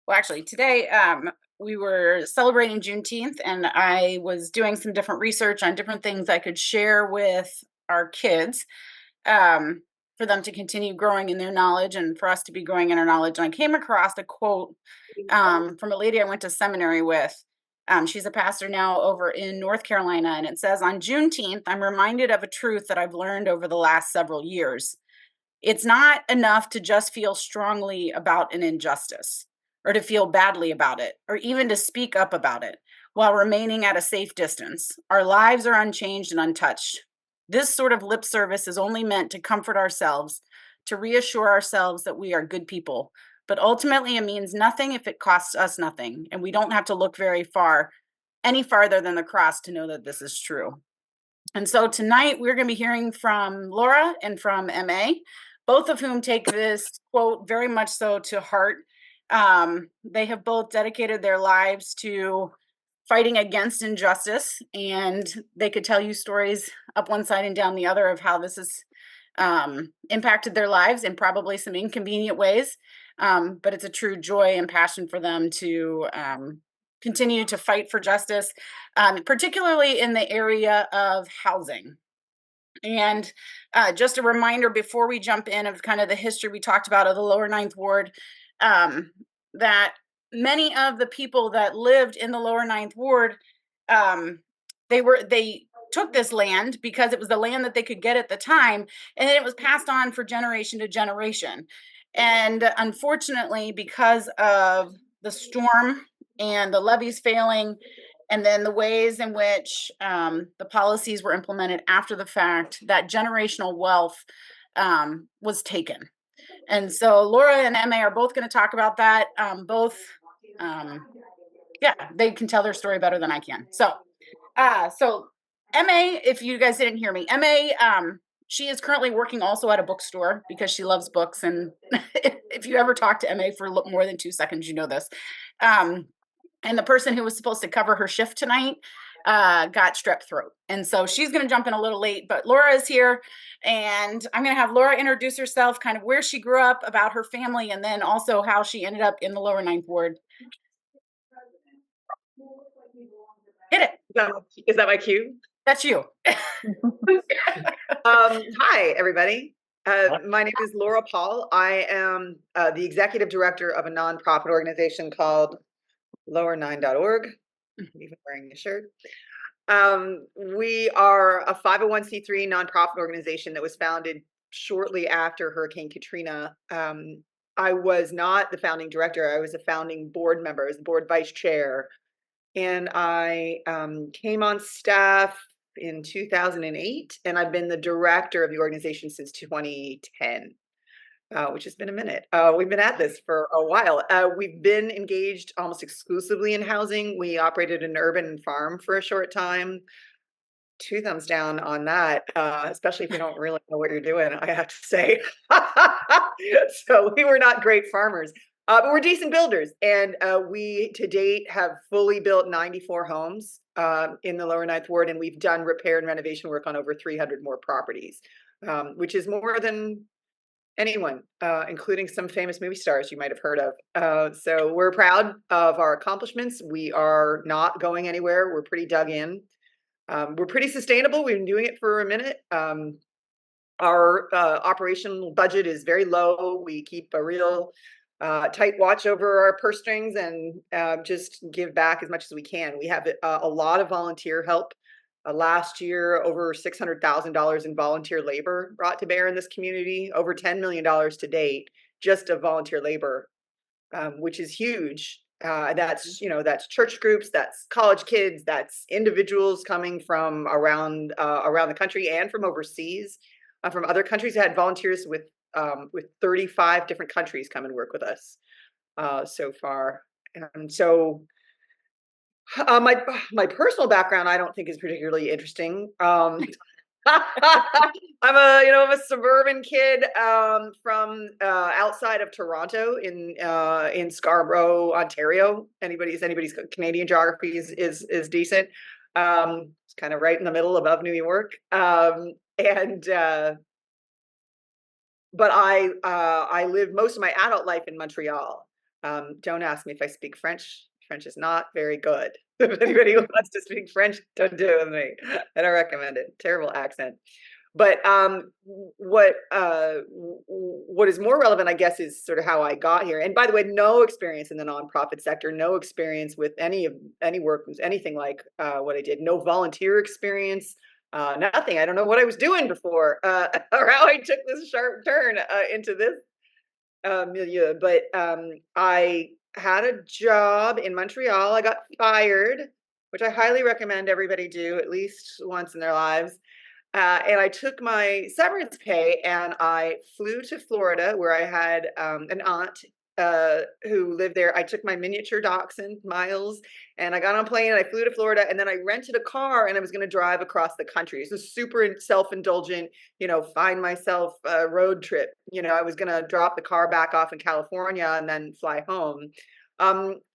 Well, actually, today we were celebrating Juneteenth, and I was doing some different research on different things I could share with our kids um, for them to continue growing in their knowledge and for us to be growing in our knowledge. And I came across a quote from a lady I went to seminary with. She's a pastor now over in North Carolina, and it says, "On Juneteenth, I'm reminded of a truth that I've learned over the last several years. It's not enough to just feel strongly about an injustice or to feel badly about it or even to speak up about it while remaining at a safe distance. Our lives are unchanged and untouched. This sort of lip service is only meant to comfort ourselves, to reassure ourselves that we are good people. But ultimately, it means nothing if it costs us nothing. And we don't have to look very far, any farther than the cross to know that this is true." And so tonight we're going to be hearing from Laura and from MA, both of whom take this quote very much so to heart. They have both dedicated their lives to fighting against injustice, and they could tell you stories up one side and down the other of how this has impacted their lives in probably some inconvenient ways. But it's a true joy and passion for them to continue to fight for justice, particularly in the area of housing. And just a reminder before we jump in of kind of the history we talked about of the lower Ninth Ward, um, that many of the people that lived in the lower Ninth Ward, um, they took this land because it was the land that they could get at the time, and then it was passed on for generation to generation. And unfortunately, because of the storm and the levees failing, and then the ways in which the policies were implemented after the fact, that generational wealth was taken. And so Laura and Emma are both going to talk about that. Um, yeah, they can tell their story better than I can. So Emma, if you guys didn't hear me, Emma, she is currently working also at a bookstore because she loves books. And if you ever talk to Emma for more than 2 seconds, you know this. And the person who was supposed to cover her shift tonight got strep throat. And so she's going to jump in a little late, but Laura is here. And I'm going to have Laura introduce herself, kind of where she grew up, about her family, and then also how she ended up in the lower Ninth Ward. Hit it. Is that my cue? That's you. Hi, everybody. My name is Laura Paul. I am the executive director of a nonprofit organization called lower9.org. I'm even wearing a shirt. We are a 501c3 nonprofit organization that was founded shortly after Hurricane Katrina. I was not the founding director. I was a founding board member, as the board vice chair. And I came on staff in 2008, and I've been the director of the organization since 2010, which has been a minute. We've been at this for a while. We've been engaged almost exclusively in housing. We operated an urban farm for a short time. 2 thumbs down on that, especially if you don't really know what you're doing, I have to say. So we were not great farmers. But we're decent builders, and we to date have fully built 94 homes in the lower Ninth Ward, and we've done repair and renovation work on over 300 more properties, which is more than anyone, including some famous movie stars you might have heard of. So we're proud of our accomplishments. We are not going anywhere. We're pretty dug in. We're pretty sustainable. We've been doing it for a minute. Our operational budget is very low. We keep a real tight watch over our purse strings and just give back as much as we can. We have a lot of volunteer help. Last year, over $600,000 in volunteer labor brought to bear in this community, over $10 million to date, just of volunteer labor, which is huge. That's church groups, that's college kids, that's individuals coming from around the country and from overseas, from other countries. I had volunteers with 35 different countries come and work with us so far. And so my personal background, I don't think is particularly interesting. I'm a suburban kid from outside of Toronto in Scarborough, Ontario. Anybody's Canadian geography is decent. It's kind of right in the middle above New York. But I lived most of my adult life in Montreal. Don't ask me if I speak French. French is not very good. If anybody who wants to speak French, don't do it with me. I don't recommend it. Terrible accent. But what is more relevant, I guess, is sort of how I got here. And by the way, no experience in the nonprofit sector, no experience with any work, anything like what I did. No volunteer experience, nothing. I don't know what I was doing before, or how I took this sharp turn into this milieu. But I had a job in Montreal. I got fired, which I highly recommend everybody do at least once in their lives. And I took my severance pay and I flew to Florida, where I had an aunt who lived there. I took my miniature dachshund, Miles, and I got on a plane and I flew to Florida. And then I rented a car and I was going to drive across the country. It was super self-indulgent, find myself a road trip. I was going to drop the car back off in California and then fly home.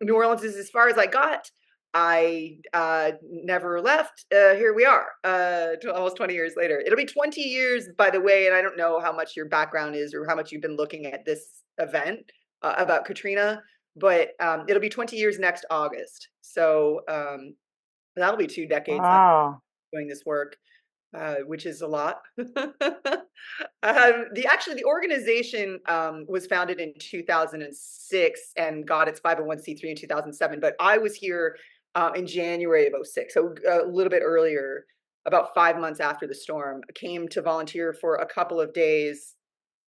New Orleans is as far as I got. I never left. Here we are, almost 20 years later. It'll be 20 years, by the way, and I don't know how much your background is or how much you've been looking at this event about Katrina, but it'll be 20 years next August. So that'll be 2 decades I'm Wow. doing this work, which is a lot. The organization was founded in 2006 and got its 501(c)(3) in 2007, but I was here in January of '06, so a little bit earlier, about 5 months after the storm. I came to volunteer for a couple of days,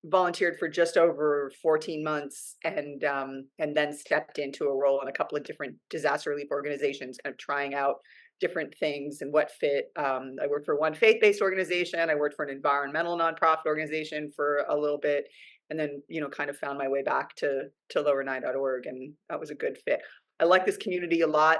volunteered for just over 14 months, and then stepped into a role in a couple of different disaster relief organizations, kind of trying out different things and what fit. I worked for one faith-based organization. I worked for an environmental nonprofit organization for a little bit, and then kind of found my way back to lower9.org, and that was a good fit. I like this community a lot.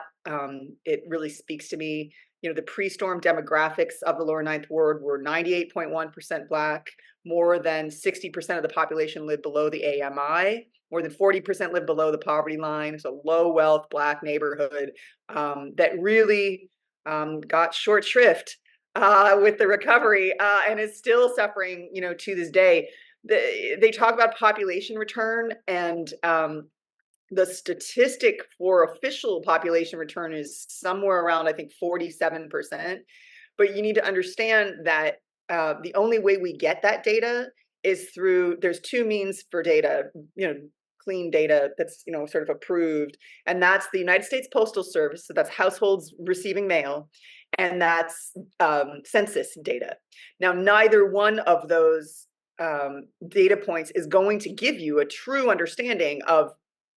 It really speaks to me. The pre-storm demographics of the lower Ninth Ward were 98.1% Black. More than 60% of the population lived below the AMI. More than 40% lived below the poverty line. It's a low wealth Black neighborhood that really got short shrift with the recovery and is still suffering, to this day. They talk about population return, and the statistic for official population return is somewhere around, I think, 47%. But you need to understand that the only way we get that data is there's two means for data, clean data that's, sort of approved. And that's the United States Postal Service. So that's households receiving mail. And that's census data. Now, neither one of those data points is going to give you a true understanding of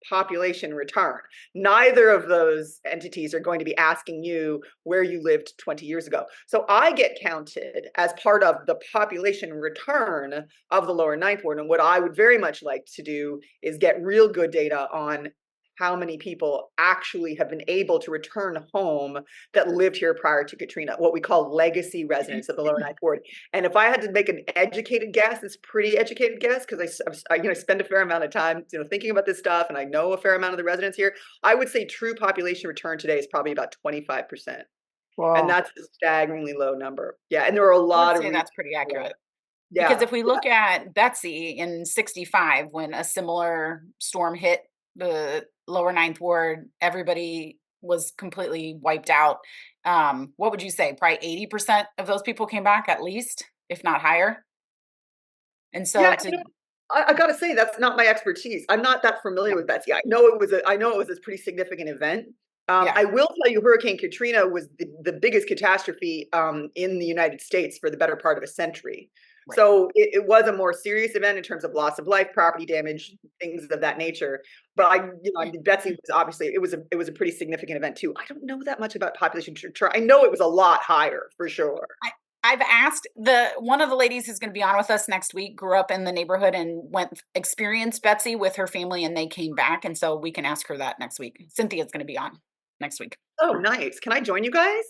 population return. Neither of those entities are going to be asking you where you lived 20 years ago. So I get counted as part of the population return of the lower Ninth Ward. And what I would very much like to do is get real good data on how many people actually have been able to return home that lived here prior to Katrina, what we call legacy residents of the lower Ninth Ward. And if I had to make an educated guess, it's a pretty educated guess, because I spend a fair amount of time thinking about this stuff, and I know a fair amount of the residents here. I would say true population return today is probably about 25%. Wow. And that's a staggeringly low number. Yeah, and there are a lot I would of say that's pretty accurate. Yeah. Because if we look at Betsy in '65, when a similar storm hit the lower Ninth Ward, everybody was completely wiped out. What would you say? Probably 80% of those people came back, at least, if not higher. And so I got to say, that's not my expertise. I'm not that familiar with Betsy. I know it was a pretty significant event. I will tell you, Hurricane Katrina was the biggest catastrophe in the United States for the better part of a century. Right. So it was a more serious event in terms of loss of life, property damage, things of that nature. But Betsy was obviously it was a pretty significant event too. I don't know that much about population. I know it was a lot higher for sure. I've asked one of the ladies who's going to be on with us next week, grew up in the neighborhood and experienced Betsy with her family, and they came back. And so we can ask her that next week. Cynthia's going to be on next week. Oh, nice. Can I join you guys?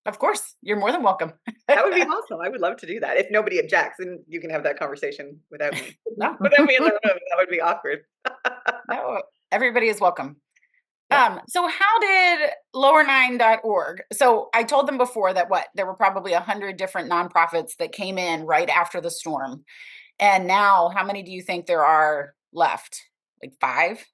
Of course. You're more than welcome. That would be awesome. I would love to do that. If nobody objects, and you can have that conversation without me. No. Without me in the room, that would be awkward. No, everybody is welcome. So how did lower9.org? So I told them before that there were probably 100 different nonprofits that came in right after the storm. And now how many do you think there are left? Like 5?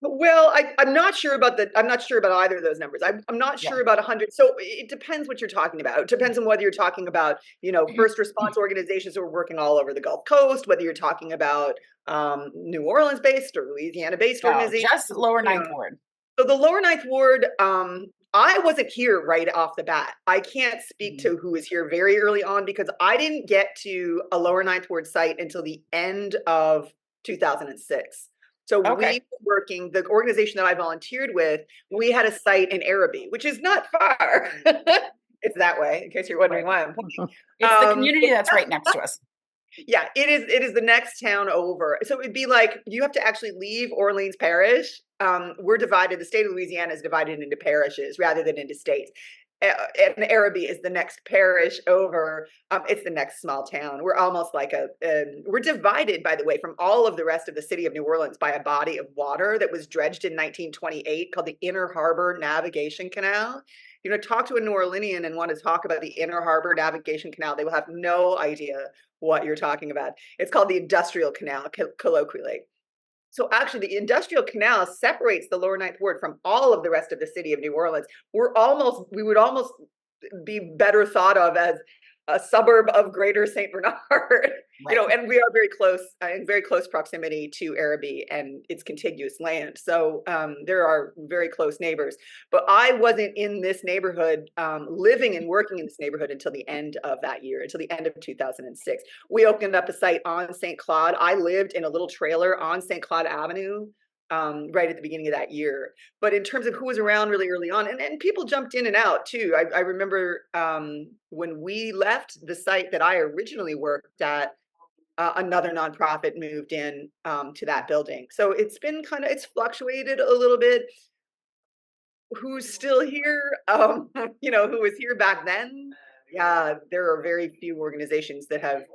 Well, I'm not sure about I'm not sure about either of those numbers. I'm not Yeah. sure about 100. So it depends what you're talking about. It depends on whether you're talking about, first response organizations who are working all over the Gulf Coast, whether you're talking about New Orleans based or Louisiana based No, organizations, just lower you ninth know. ward. So the lower ninth ward, I wasn't here right off the bat. I can't speak Mhm. to who was here very early on because I didn't get to a lower ninth ward site until the end of 2006. So Okay. we were working, the organization that I volunteered with, we had a site in Araby, which is not far. It's that way, in case you're wondering Right. why I'm pointing. It's the community that's right next to us. Yeah, it is the next town over. So it'd be like you have to actually leave Orleans Parish. We're divided, the state of Louisiana is divided into parishes rather than into states. And Araby is the next parish over. It's the next small town. We're almost like we're divided, by the way, from all of the rest of the city of New Orleans by a body of water that was dredged in 1928 called the Inner Harbor Navigation Canal. Talk to a New Orleanian and want to talk about the Inner Harbor Navigation Canal, they will have no idea what you're talking about. It's called the Industrial Canal, colloquially. So actually, the Industrial Canal separates the Lower Ninth Ward from all of the rest of the city of New Orleans. We would almost be better thought of as a suburb of Greater Saint Bernard. Right. And we are very close, in very close proximity to Araby and its contiguous land. So there are very close neighbors. But I wasn't in this neighborhood, living and working in this neighborhood until the end of that year, until the end of 2006. We opened up a site on St. Claude. I lived in a little trailer on St. Claude Avenue right at the beginning of that year. But in terms of who was around really early on, and people jumped in and out too. I remember when we left the site that I originally worked at, another nonprofit moved in to that building. So it's been it's fluctuated a little bit. Who's still here? Who was here back then? Yeah, there are very few organizations that have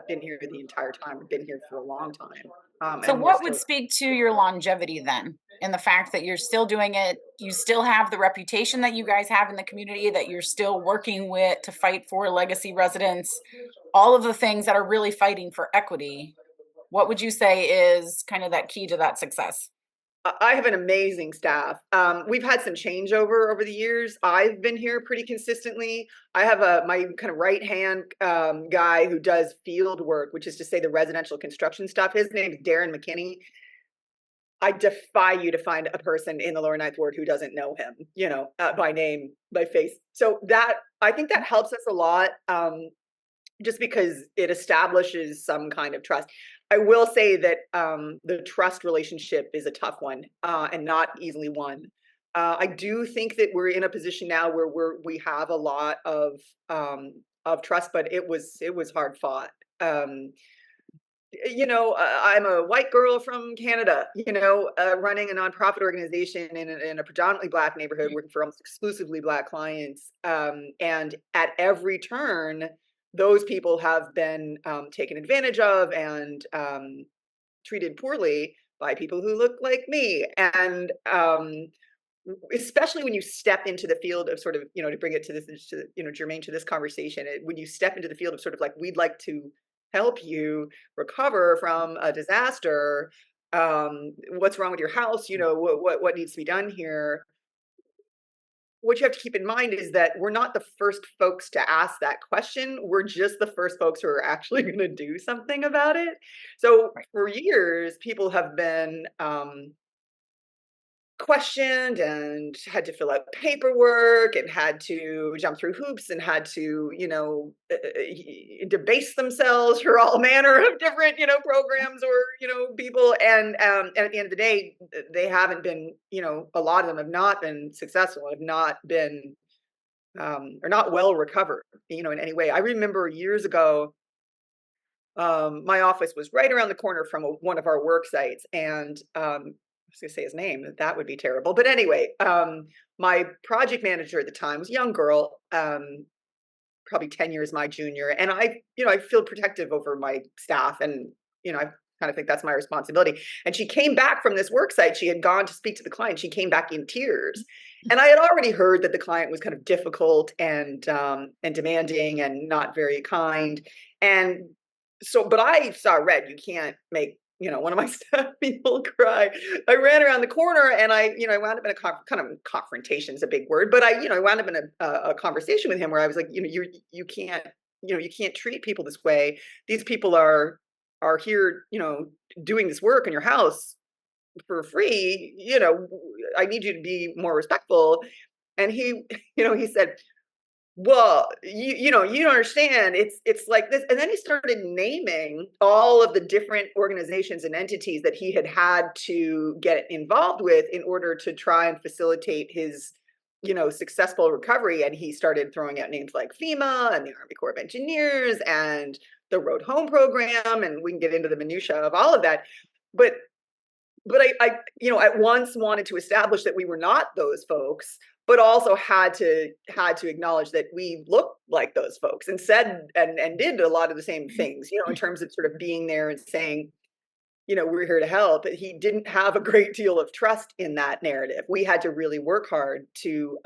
been here the entire time, been here for a long time. So, And we're what would still. speak to your longevity then? And the fact that you're still doing it, you still have the reputation that you guys have in the community, that you're still working with to fight for legacy residents, all of the things that are really fighting for equity. What would you say is kind of that key to that success? I have an amazing staff. We've had some changeover over the years. I've been here pretty consistently. I have my kind of right hand guy who does field work, which is to say the residential construction stuff. His name is Darren McKinney. I defy you to find a person in the lower ninth ward who doesn't know him, by name, by face. So I think that helps us a lot, just because it establishes some kind of trust. I will say that the trust relationship is a tough one, and not easily won. I do think that we're in a position now where we have a lot of trust, but it was hard fought. I'm a white girl from Canada, running a nonprofit organization in a predominantly Black neighborhood, working for almost exclusively Black clients. And at every turn, those people have been taken advantage of and treated poorly by people who look like me. And especially when you step into the field of sort of, to bring it to this, germane to this conversation, when you step into the field of sort of like, we'd like to help you recover from a disaster. What's wrong with your house? What needs to be done here? What you have to keep in mind is that we're not the first folks to ask that question. We're just the first folks who are actually going to do something about it. So Right. for years, people have been questioned and had to fill out paperwork and had to jump through hoops and had to, debase themselves for all manner of different, programs or, people. And at the end of the day, they haven't been, a lot of them have not been successful, have not been, or not well recovered, in any way. I remember years ago, my office was right around the corner from one of our work sites, and I was going to say his name. That would be terrible. But anyway, my project manager at the time was a young girl, probably 10 years my junior, and I feel protective over my staff, and I kind of think that's my responsibility. And she came back from this work site. She had gone to speak to the client. She came back in tears, and I had already heard that the client was kind of difficult and demanding and not very kind, and so, but I saw red. You can't make one of my staff people cry. I ran around the corner and I wound up in a kind of confrontation is a big word, but I wound up in a conversation with him where I was like, you can't, you can't treat people this way. These people are here, doing this work in your house for free. I need you to be more respectful. And he said, well, you don't understand. It's like this. And then he started naming all of the different organizations and entities that he had to get involved with in order to try and facilitate his, successful recovery. And he started throwing out names like FEMA and the Army Corps of Engineers and the Road Home program. And we can get into the minutia of all of that. But I at once wanted to establish that we were not those folks, but also had to acknowledge that we looked like those folks and said and did a lot of the same things, in terms of sort of being there and saying, we're here to help. He didn't have a great deal of trust in that narrative. We had to really work hard to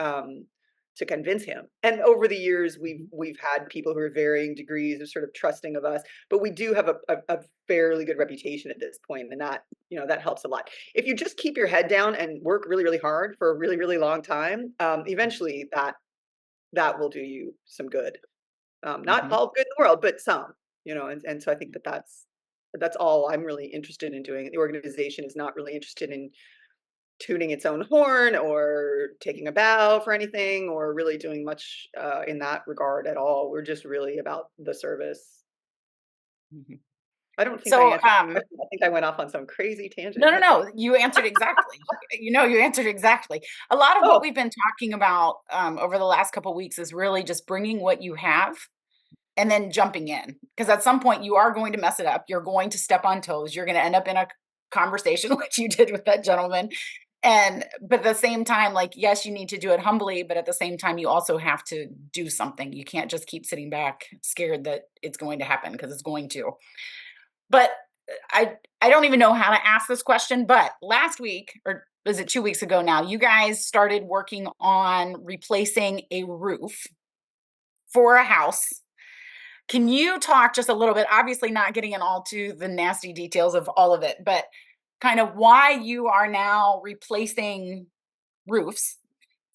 convince him. And over the years, we've had people who are varying degrees of sort of trusting of us, but we do have a fairly good reputation at this point, and that helps a lot. If you just keep your head down and work really, really hard for a really, really long time, eventually that will do you some good. Not all good in the world, but some. And so I think that's all I'm really interested in doing. The organization is not really interested in tooting its own horn or taking a bow for anything or really doing much in that regard at all. We're just really about the service. Mhm. I don't think I So, answered the question. I think I went off on some crazy tangent. no, you answered exactly. You answered exactly. A lot of what Oh, we've been talking about over the last couple of weeks is really just bringing what you have and then jumping in, because at some point you are going to mess it up. You're going to step on toes. You're going to end up in a conversation which you did with that gentleman. But at the same time, like, yes, you need to do it humbly, but at the same time, you also have to do something. You can't just keep sitting back scared that it's going to happen, because it's going to. But I don't even know how to ask this question, but last week, or was it 2 weeks ago now, you guys started working on replacing a roof for a house. Can you talk just a little bit, obviously not getting in all to the nasty details of all of it, but kind of why you are now replacing roofs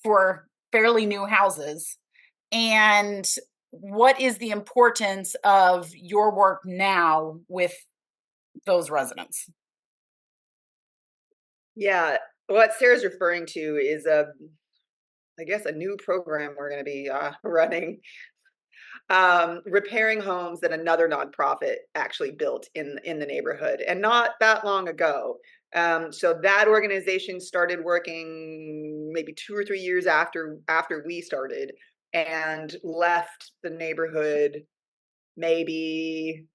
for fairly new houses, and what is the importance of your work now with those residents? yeah. What Sarah's referring to is I guess a new program we're going to be running, repairing homes that another nonprofit actually built in the neighborhood, and not that long ago. So that organization started working maybe 2 or 3 years after we started, and left the neighborhood maybe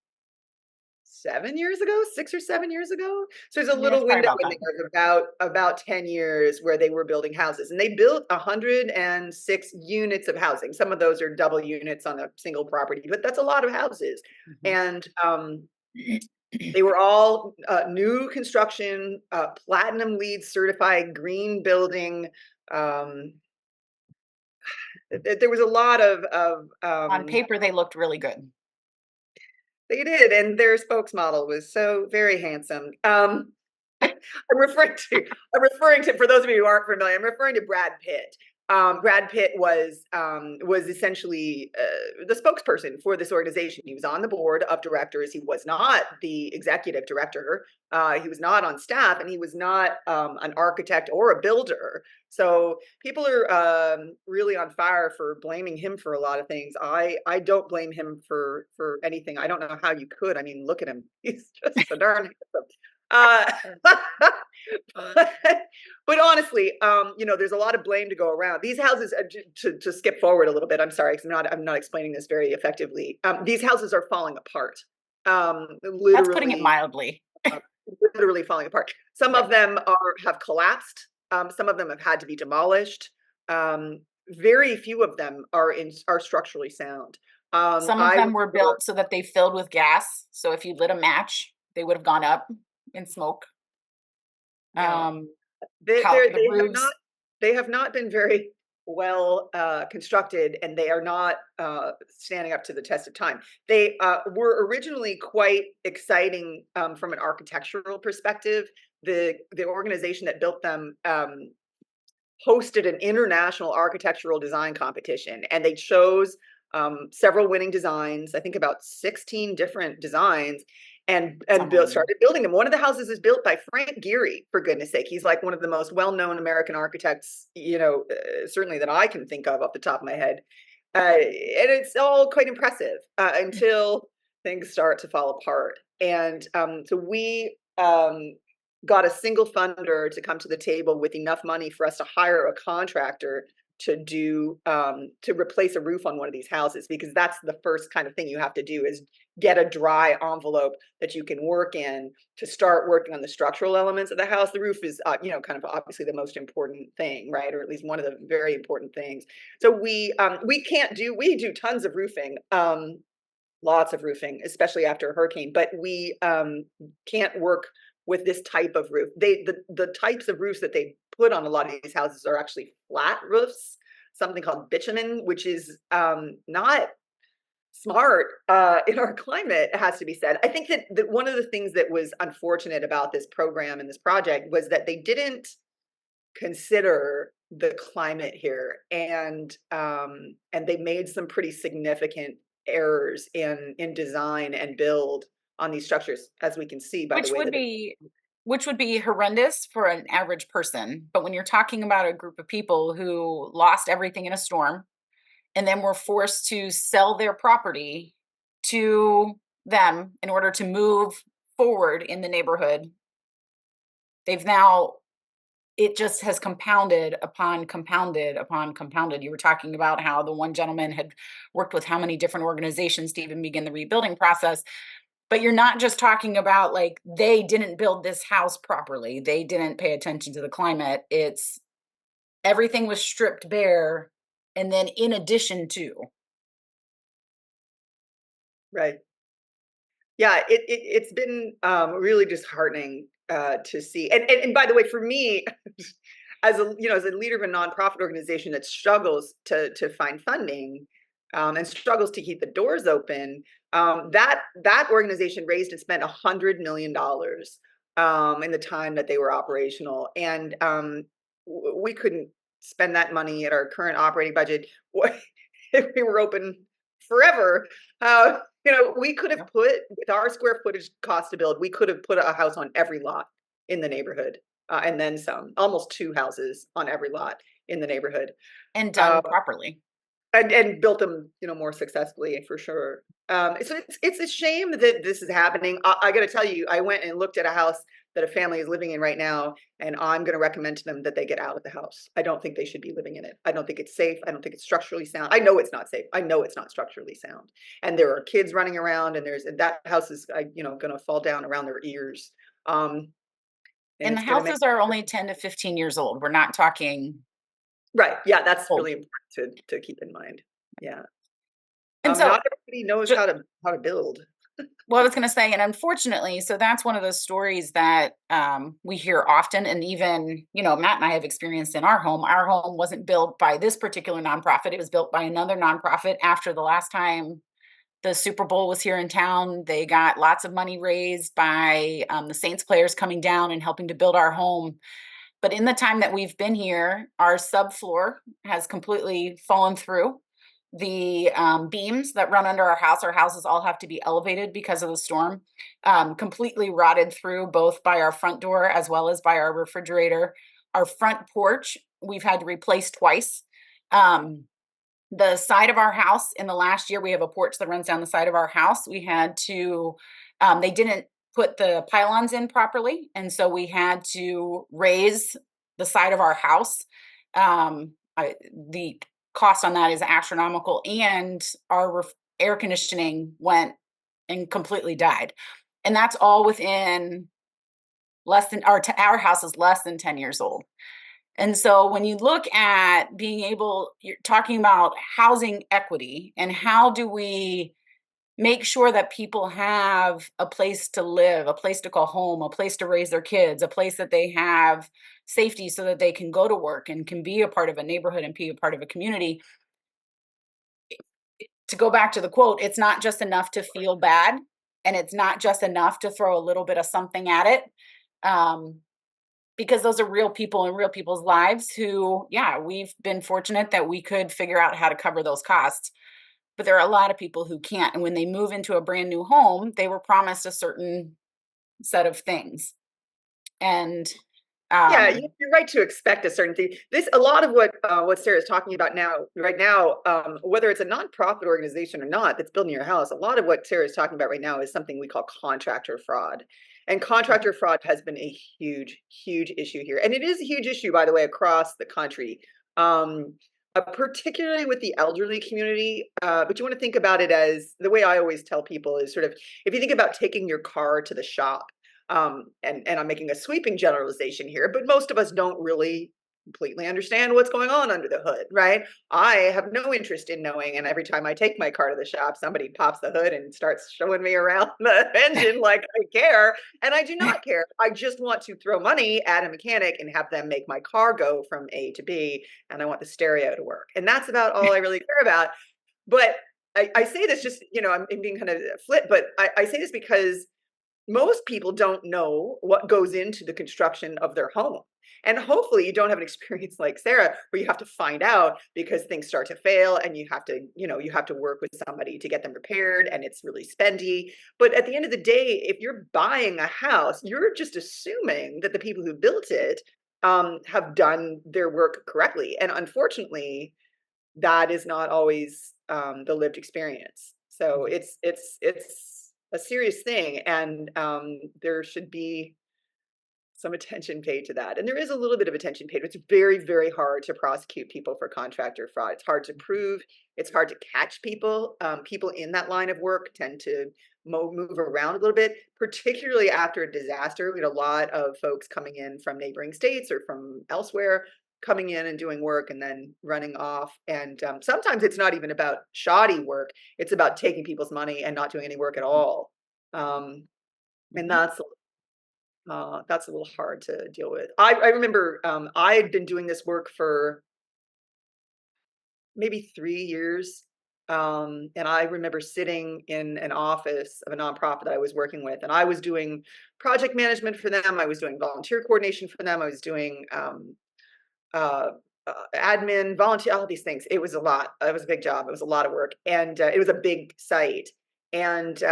7 years ago, 6 or 7 years ago. So there's a Yeah, it's little probably window about in that. there of about 10 years where they were building houses, and they built 106 units of housing. Some of those are double units on a single property, but that's a lot of houses. Mhm. And they were all new construction, platinum LEED certified, green building. Um, there was a lot of On paper, they looked really good. they did, and their spokesmodel was so very handsome. I'm referring to for those of you who aren't familiar, I'm referring to Brad Pitt. Brad Pitt was essentially the spokesperson for this organization. He was on the board of directors. He was not the executive director. He was not on staff, and he was not an architect or a builder. So people are really on fire for blaming him for a lot of things. I don't blame him for anything. I don't know how you could. I mean, look at him. He's just so darn handsome. Uh, but honestly, there's a lot of blame to go around. These houses, to skip forward a little bit, I'm sorry, because I'm not explaining this very effectively. These houses are falling apart, That's putting it mildly. uh, literally falling apart. Some Yeah. of them have collapsed. Some of them have had to be demolished. Very few of them are structurally sound. Some of I them were remember, built so that they filled with gas. So if you lit a match, they would have gone up in smoke. yeah, Um, they how they the they have not roofs, they have not been very. well constructed, and they are not standing up to the test of time. They were originally quite exciting from an architectural perspective. The organization that built them hosted an international architectural design competition, and they chose several winning designs. I think about 16 different designs, and started building them. One of the houses is built by Frank Gehry, for goodness sake. He's like one of the most well-known American architects, certainly that I can think of off the top of my head. And it's all quite impressive until things start to fall apart. And so we got a single funder to come to the table with enough money for us to hire a contractor to do to replace a roof on one of these houses, because that's the first kind of thing you have to do, is get a dry envelope that you can work in to start working on the structural elements of the house. The roof is kind of obviously the most important thing, right? Or at least one of the very important things. So we do tons of roofing, lots of roofing, especially after a hurricane, but we can't work with this type of roof. The types of roofs that they put on a lot of these houses are actually flat roofs, something called bitumen, which is not smart in our climate, it has to be said. I think that one of the things that was unfortunate about this program and this project was that they didn't consider the climate here, and they made some pretty significant errors in design and build on these structures, as we can see by the Which way would that be which would be horrendous for an average person. But when you're talking about a group of people who lost everything in a storm and then were forced to sell their property to them in order to move forward in the neighborhood, they've now, it just has compounded upon compounded upon compounded. You were talking about how the one gentleman had worked with how many different organizations to even begin the rebuilding process. But you're not just talking about like they didn't build this house properly, they didn't pay attention to the climate. It's everything was stripped bare, and then in addition to. right. Yeah, it's been really disheartening to see. And by the way, for me, as a leader of a nonprofit organization that struggles to find funding, and struggles to keep the doors open, that organization raised and spent $100 million in the time that they were operational, and we couldn't spend that money at our current operating budget if we were open forever. We could have put, with our square footage cost to build, we could have put a house on every lot in the neighborhood, and then some, almost two houses on every lot in the neighborhood, And uh, done properly. and built them, more successfully for sure. So it's a shame that this is happening. I got to tell you, I went and looked at a house that a family is living in right now, and I'm going to recommend to them that they get out of the house. I don't think they should be living in it. I don't think it's safe. I don't think it's structurally sound. I know it's not safe. I know it's not structurally sound. And there are kids running around, and that house is, going to fall down around their ears. And And the it's going to make, houses are only 10 to 15 years old. We're not talking right. Yeah, that's old. really important to keep in mind. Yeah. And so, Not everybody knows how to build. well, I was going to say, and unfortunately, so that's one of those stories that we hear often. And even, Matt and I have experienced in our home. Our home wasn't built by this particular nonprofit. It was built by another nonprofit after the last time the Super Bowl was here in town. They got lots of money raised by the Saints players coming down and helping to build our home. But in the time that we've been here, our subfloor has completely fallen through. The beams that run under our houses all have to be elevated because of the storm, completely rotted through, both by our front door as well as by our refrigerator. Our front porch, we've had to replace twice. The side of our house, in the last year, we have a porch that runs down the side of our house. We had to, they didn't put the pylons in properly, and so we had to raise the side of our house. The cost on that is astronomical, and our air conditioning went and completely died. And that's all within less than, our house is less than 10 years old. And so when you look at being able, you're talking about housing equity and how do we make sure that people have a place to live, a place to call home, a place to raise their kids, a place that they have safety so that they can go to work and can be a part of a neighborhood and be a part of a community. To go back to the quote, it's not just enough to feel bad, and it's not just enough to throw a little bit of something at it. Um, because those are real people in real people's lives who, yeah, we've been fortunate that we could figure out how to cover those costs. But there are a lot of people who can't. And when they move into a brand new home, they were promised a certain set of things. And Yeah, um, you're right to expect a certain thing. This a lot of what Sarah's talking about now, right now, whether it's a nonprofit organization or not that's building your house, a lot of what Sarah's talking about right now is something we call contractor fraud. And contractor fraud has been a huge, huge issue here. And it is a huge issue, by the way, across the country. Particularly with the elderly community. But you want to think about it as the way I always tell people is sort of if you think about taking your car to the shop, and I'm making a sweeping generalization here, but most of us don't really completely understand what's going on under the hood, right? I have no interest in knowing, and every time I take my car to the shop, somebody pops the hood and starts showing me around the engine like I care, and I do not care. I just want to throw money at a mechanic and have them make my car go from A to B, and I want the stereo to work, and that's about all I really care about. But I say this just, I'm being kind of flip, but I say this because most people don't know what goes into the construction of their home. And hopefully you don't have an experience like Sarah where you have to find out because things start to fail and you have to work with somebody to get them repaired and it's really spendy. But at the end of the day, if you're buying a house, you're just assuming that the people who built it have done their work correctly. And unfortunately, that is not always the lived experience. So it's a serious thing, and there should be some attention paid to that. And there is a little bit of attention paid. It's very, very hard to prosecute people for contractor fraud. It's hard to prove. It's hard to catch people. People in that line of work tend to move around a little bit, particularly after a disaster. We had a lot of folks coming in from neighboring states or from elsewhere coming in and doing work and then running off. And sometimes it's not even about shoddy work. It's about taking people's money and not doing any work at all. And that's a little hard to deal with. I remember I had been doing this work for maybe 3 years. And I remember sitting in an office of a nonprofit that I was working with, and I was doing project management for them. I was doing volunteer coordination for them. I was doing uh, admin, volunteer, all these things. It was a lot. It was a big job. It was a lot of work, and it was a big site. And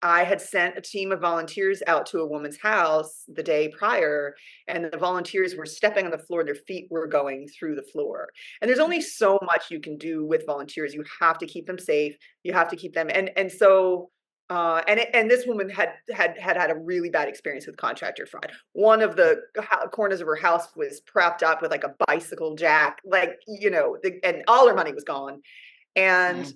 I had sent a team of volunteers out to a woman's house the day prior, and the volunteers were stepping on the floor. Their feet were going through the floor. And there's only so much you can do with volunteers. You have to keep them safe. You have to keep them. And so, and this woman had a really bad experience with contractor fraud. One of the corners of her house was propped up with like a bicycle jack, like, and all her money was gone. And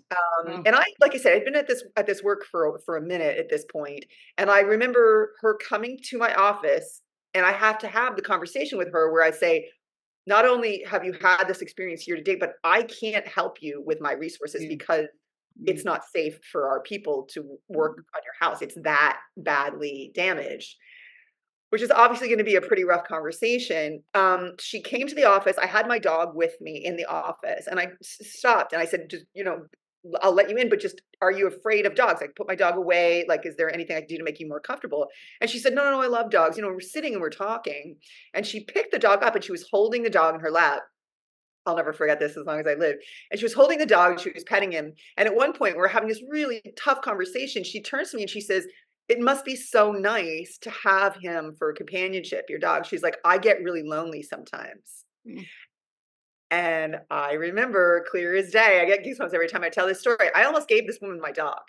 and I, like I said, I'd been at this work for a minute at this point, and I remember her coming to my office, and I have to have the conversation with her where I say, not only have you had this experience here today, but I can't help you with my resources because it's not safe for our people to work on your house. It's that badly damaged, which is obviously going to be a pretty rough conversation. She came to the office. I had my dog with me in the office, and I stopped and I said, just, I'll let you in, but just, are you afraid of dogs? I put my dog away. Like, is there anything I can do to make you more comfortable? And she said, no, no, no, I love dogs. We're sitting and we're talking. And she picked the dog up and she was holding the dog in her lap. I'll never forget this as long as I live. And she was holding the dog, she was petting him. And at one point, we're having this really tough conversation. She turns to me and she says, it must be so nice to have him for companionship, your dog. She's like, I get really lonely sometimes. And I remember clear as day, I get goosebumps every time I tell this story. I almost gave this woman my dog.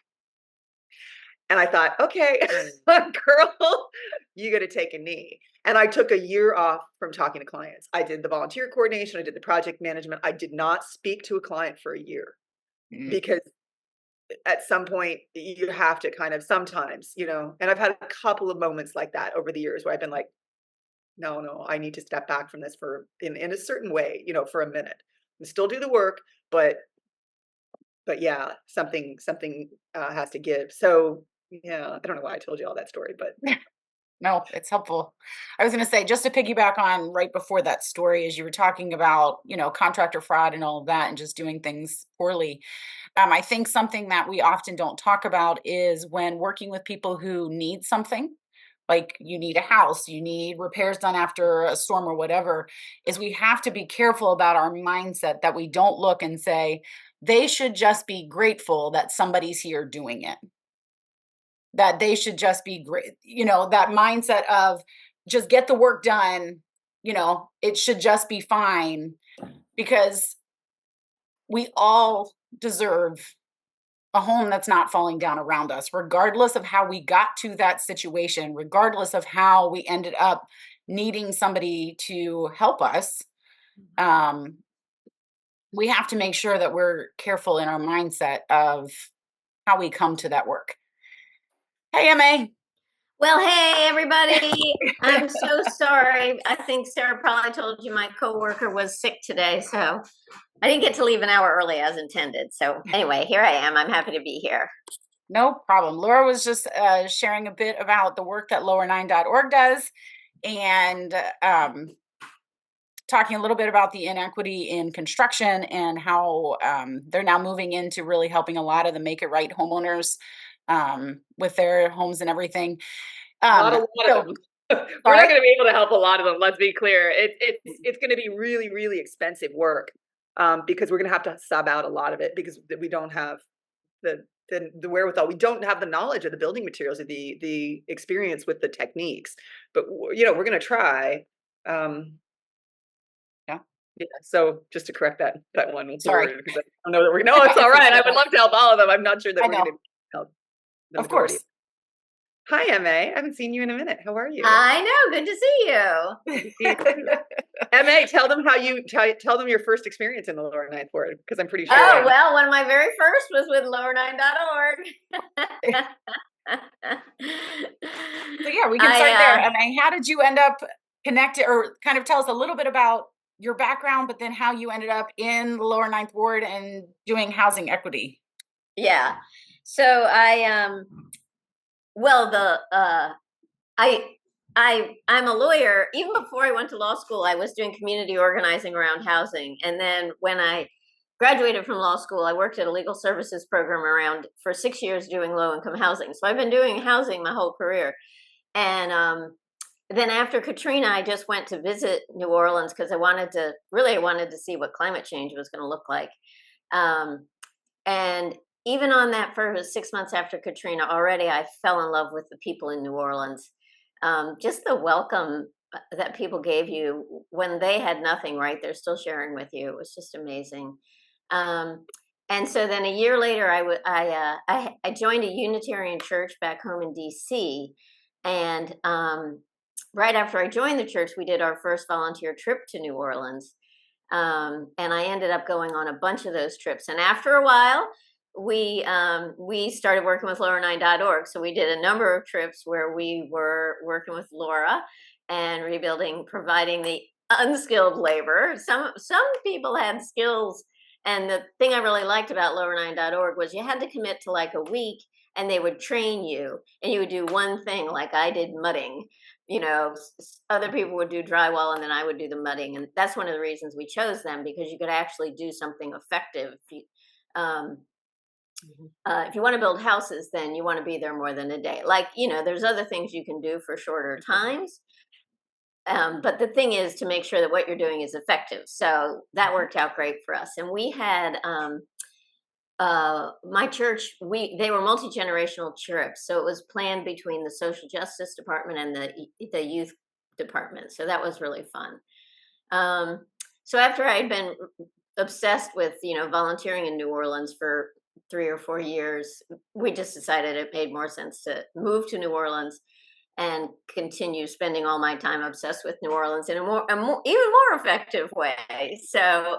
And I thought, okay, girl, you got to take a knee. And I took a year off from talking to clients. I did the volunteer coordination, I did the project management. I did not speak to a client for a year because at some point you have to kind of sometimes, and I've had a couple of moments like that over the years where I've been like, no, no, I need to step back from this in a certain way, for a minute and still do the work, but but yeah, something has to give. So yeah, I don't know why I told you all that story, but No, it's helpful. I was going to say, just to piggyback on right before that story, as you were talking about, contractor fraud and all of that, and just doing things poorly. I think something that we often don't talk about is when working with people who need something, like you need a house, you need repairs done after a storm or whatever, is we have to be careful about our mindset that we don't look and say, they should just be grateful that somebody's here doing it, that they should just be great, that mindset of just get the work done, it should just be fine, because we all deserve a home that's not falling down around us, regardless of how we got to that situation, regardless of how we ended up needing somebody to help us. um, we have to make sure that we're careful in our mindset of how we come to that work. Hey, Ma. Well, hey, everybody. I'm so sorry. I think Sarah probably told you my coworker was sick today, so I didn't get to leave an hour early as intended. So anyway, here I am. I'm happy to be here. No problem. Laura was just sharing a bit about the work that lower9.org does, and talking a little bit about the inequity in construction and how they're now moving into really helping a lot of the Make It Right homeowners with their homes and everything. not a lot So, of them. We're not going to be able to help a lot of them. Let's be clear. It's going to be really, really expensive work, because we're going to have to sub out a lot of it because we don't have the wherewithal. We don't have the knowledge of the building materials or the experience with the techniques. But we're going to try. Yeah. So just to correct that one sorry, word, because I don't know that we're. No, it's all right. I would love to help all of them. I'm not sure that I we're going know. to help the Of majority. course. Hi, Ma. I haven't seen you in a minute. How are you? I know. Good to see you. Ma, tell them tell them your first experience in the Lower Ninth Ward, because I'm pretty sure. Oh, well, one of my very first was with lower9.org. So yeah, we can start there. Ma, how did you end up connected, or kind of tell us a little bit about your background, but then how you ended up in the Lower Ninth Ward and doing housing equity? Yeah. So I'm a lawyer. Even before I went to law school, I was doing community organizing around housing. And then when I graduated from law school, I worked at a legal services program around for 6 years doing low income housing. So I've been doing housing my whole career. And then after Katrina, I just went to visit New Orleans because I wanted to see what climate change was going to look like. And even on that first 6 months after Katrina, already I fell in love with the people in New Orleans. Just the welcome that people gave you when they had nothing, right? They're still sharing with you. It was just amazing. And so then a year later, I joined a Unitarian church back home in DC. And right after I joined the church, we did our first volunteer trip to New Orleans. And I ended up going on a bunch of those trips. And after a while, we started working with lower9.org. So we did a number of trips where we were working with Laura and providing the unskilled labor. Some people had skills. And the thing I really liked about lower9.org was you had to commit to like a week, and they would train you, and you would do one thing, like I did mudding. Other people would do drywall, and then I would do the mudding. And that's one of the reasons we chose them, because you could actually do something effective. If you want to build houses, then you want to be there more than a day. Like, there's other things you can do for shorter times. But the thing is to make sure that what you're doing is effective. So that worked out great for us. And we had my church, they were multi-generational trips. So it was planned between the social justice department and the youth department. So that was really fun. So after I had been obsessed with, volunteering in New Orleans for 3 or 4 years, we just decided it made more sense to move to New Orleans and continue spending all my time obsessed with New Orleans in even more effective way. So,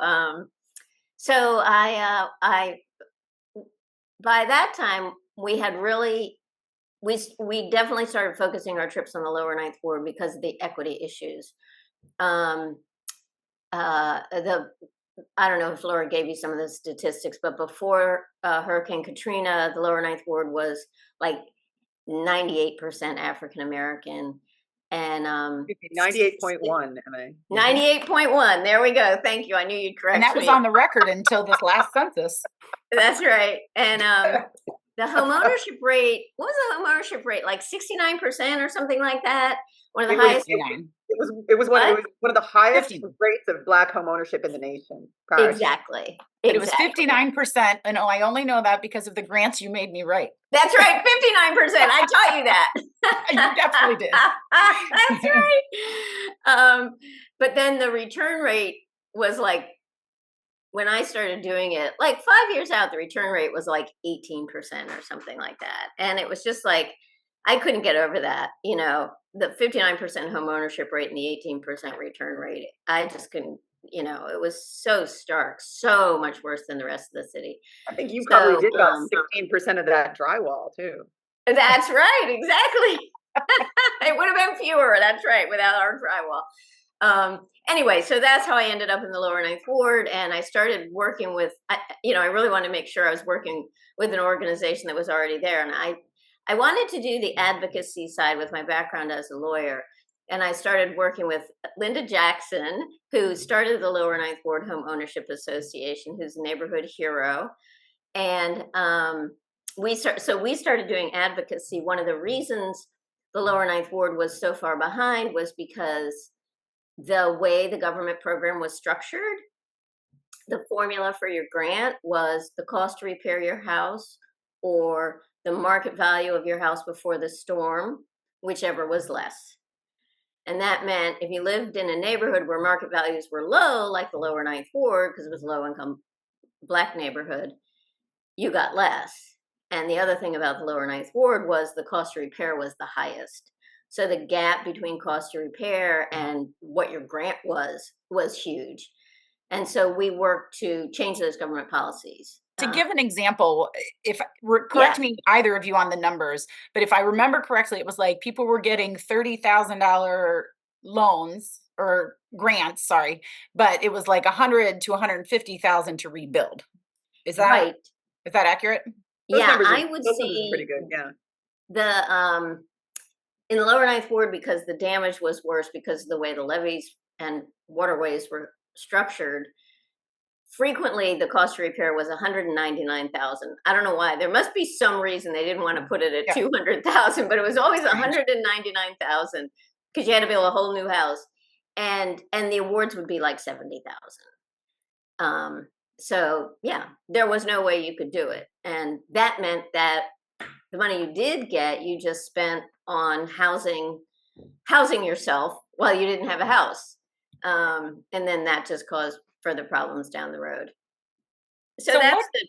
I by that time we had we definitely started focusing our trips on the Lower Ninth Ward because of the equity issues. The I don't know if Laura gave you some of the statistics, but before Hurricane Katrina, the Lower Ninth Ward was like 98% African American, and 98.1, Emma. 98.1. There we go. Thank you. I knew you'd correct And that was me. on the record until this last census. That's right. And the home ownership rate, what was the home ownership rate? Like 69% or something like that? One of the highest. It was one of the highest 50. rates of Black home ownership in the nation. Exactly. But it was 59%, and I only know that because of the grants you made me write. That's right, 59%. I taught you that. You definitely did. That's right. But then the return rate was like, when I started doing it, like 5 years out, the return rate was like 18% or something like that. And it was just like, I couldn't get over that. You know, the 59% home ownership rate and the 18% return rate. I just couldn't, you know, it was so stark, so much worse than the rest of the city. I think you probably did about 16% of that drywall too. That's right, exactly. It would have been fewer, that's right, without our drywall. Anyway, so that's how I ended up in the Lower Ninth Ward, and I started working with, you know, I really wanted to make sure I was working with an organization that was already there, and I wanted to do the advocacy side with my background as a lawyer. And I started working with Linda Jackson, who started the Lower Ninth Ward Home Ownership Association, who's a neighborhood hero. And we started doing advocacy. One of the reasons the Lower Ninth Ward was so far behind was because the way the government program was structured, the formula for your grant was the cost to repair your house or the market value of your house before the storm, whichever was less. And that meant if you lived in a neighborhood where market values were low, like the Lower Ninth Ward, because it was a low income Black neighborhood, you got less. And the other thing about the Lower Ninth Ward was the cost to repair was the highest. So the gap between cost to repair and what your grant was huge. And so we worked to change those government policies. To give an example, correct me either of you on the numbers, but if I remember correctly, it was like people were getting $30,000 loans or grants, sorry, but it was like 100 to 150,000 to rebuild. Is that right? Is that accurate? I would say pretty good. Yeah. The in the Lower Ninth Ward, because the damage was worse because of the way the levees and waterways were structured. Frequently, the cost to repair was $199,000. I don't know why. There must be some reason they didn't want to put it at $200,000, but it was always $199,000 because you had to build a whole new house, and the awards would be like $70,000. So yeah, there was no way you could do it, and that meant that the money you did get, you just spent on housing yourself while you didn't have a house, and then that just caused further problems down the road. So that's the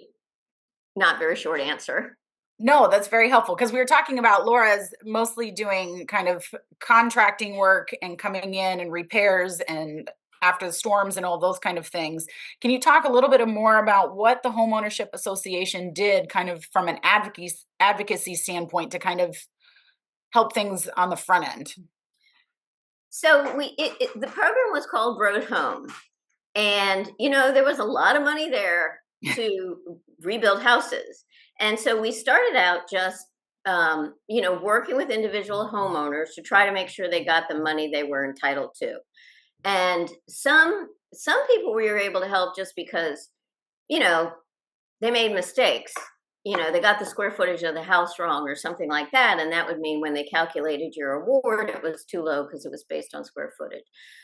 not very short answer. No, that's very helpful because we were talking about Laura's mostly doing kind of contracting work and coming in and repairs and after the storms and all those kind of things. Can you talk a little bit more about what the Homeownership Association did kind of from an advocacy standpoint to kind of help things on the front end? So the program was called Road Home. And, you know, there was a lot of money there to rebuild houses. And so we started out just, you know, working with individual homeowners to try to make sure they got the money they were entitled to. And some people we were able to help just because, you know, they made mistakes. You know, they got the square footage of the house wrong or something like that. And that would mean when they calculated your award, it was too low because it was based on square footage.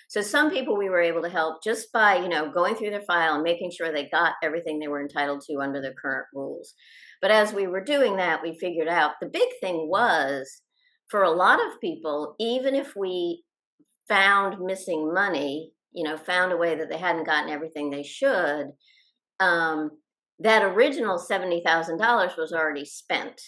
So some people we were able to help just by, you know, going through their file and making sure they got everything they were entitled to under the current rules. But as we were doing that, we figured out the big thing was for a lot of people, even if we found missing money, you know, found a way that they hadn't gotten everything they should, that original $70,000 was already spent.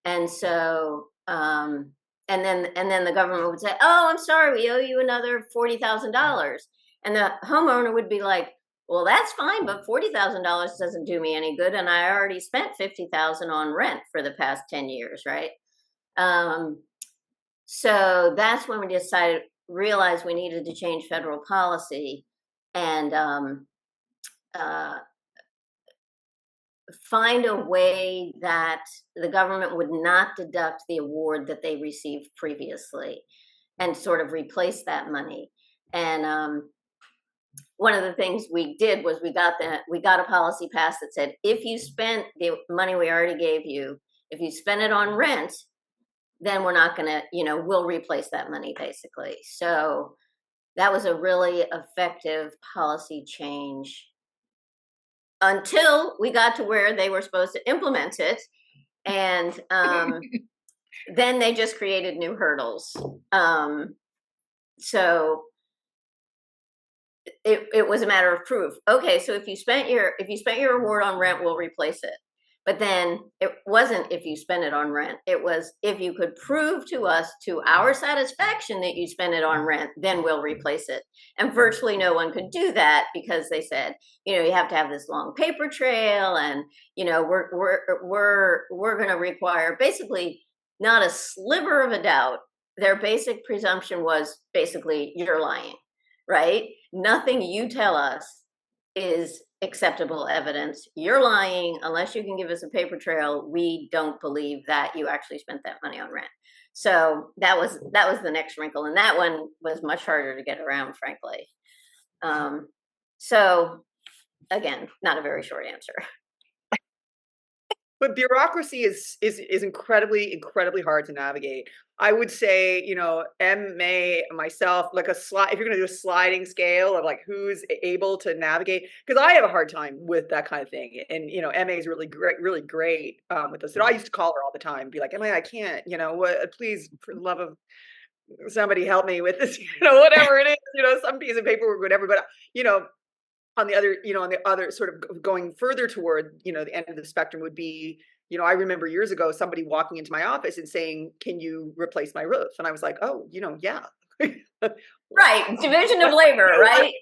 And so, and then the government would say, oh, I'm sorry, we owe you another $40,000. And the homeowner would be like, well, that's fine, but $40,000 doesn't do me any good. And I already spent $50,000 on rent for the past 10 years, right? So that's when we realized we needed to change federal policy and find a way that the government would not deduct the award that they received previously and sort of replace that money. And one of the things we did was we got a policy passed that said, if you spent the money we already gave you, if you spend it on rent, then we're not going to, we'll replace that money basically. So that was a really effective policy change until we got to where they were supposed to implement it. And then they just created new hurdles. So it was a matter of proof. Okay, so if you spent your award on rent, we'll replace it. But then it wasn't if you spend it on rent. It was if you could prove to us, to our satisfaction, that you spend it on rent, then we'll replace it. And virtually no one could do that because they said, you have to have this long paper trail, and we're going to require basically not a sliver of a doubt. Their basic presumption was basically you're lying, right? Nothing you tell us is acceptable evidence. You're lying. Unless you can give us a paper trail, we don't believe that you actually spent that money on rent. So that was the next wrinkle, and that one was much harder to get around, frankly. So again, not a very short answer. But bureaucracy is incredibly, incredibly hard to navigate. I would say, MA, myself, like if you're going to do a sliding scale of like who's able to navigate, because I have a hard time with that kind of thing. And, MA is really great with this. And I used to call her all the time, be like, MA, I can't, please, for the love of somebody help me with this, whatever it is, some piece of paperwork, whatever. But, on the other sort of going further toward, the end of the spectrum would be, I remember years ago, somebody walking into my office and saying, can you replace my roof? And I was like, oh, yeah. Right. Division of labor, right?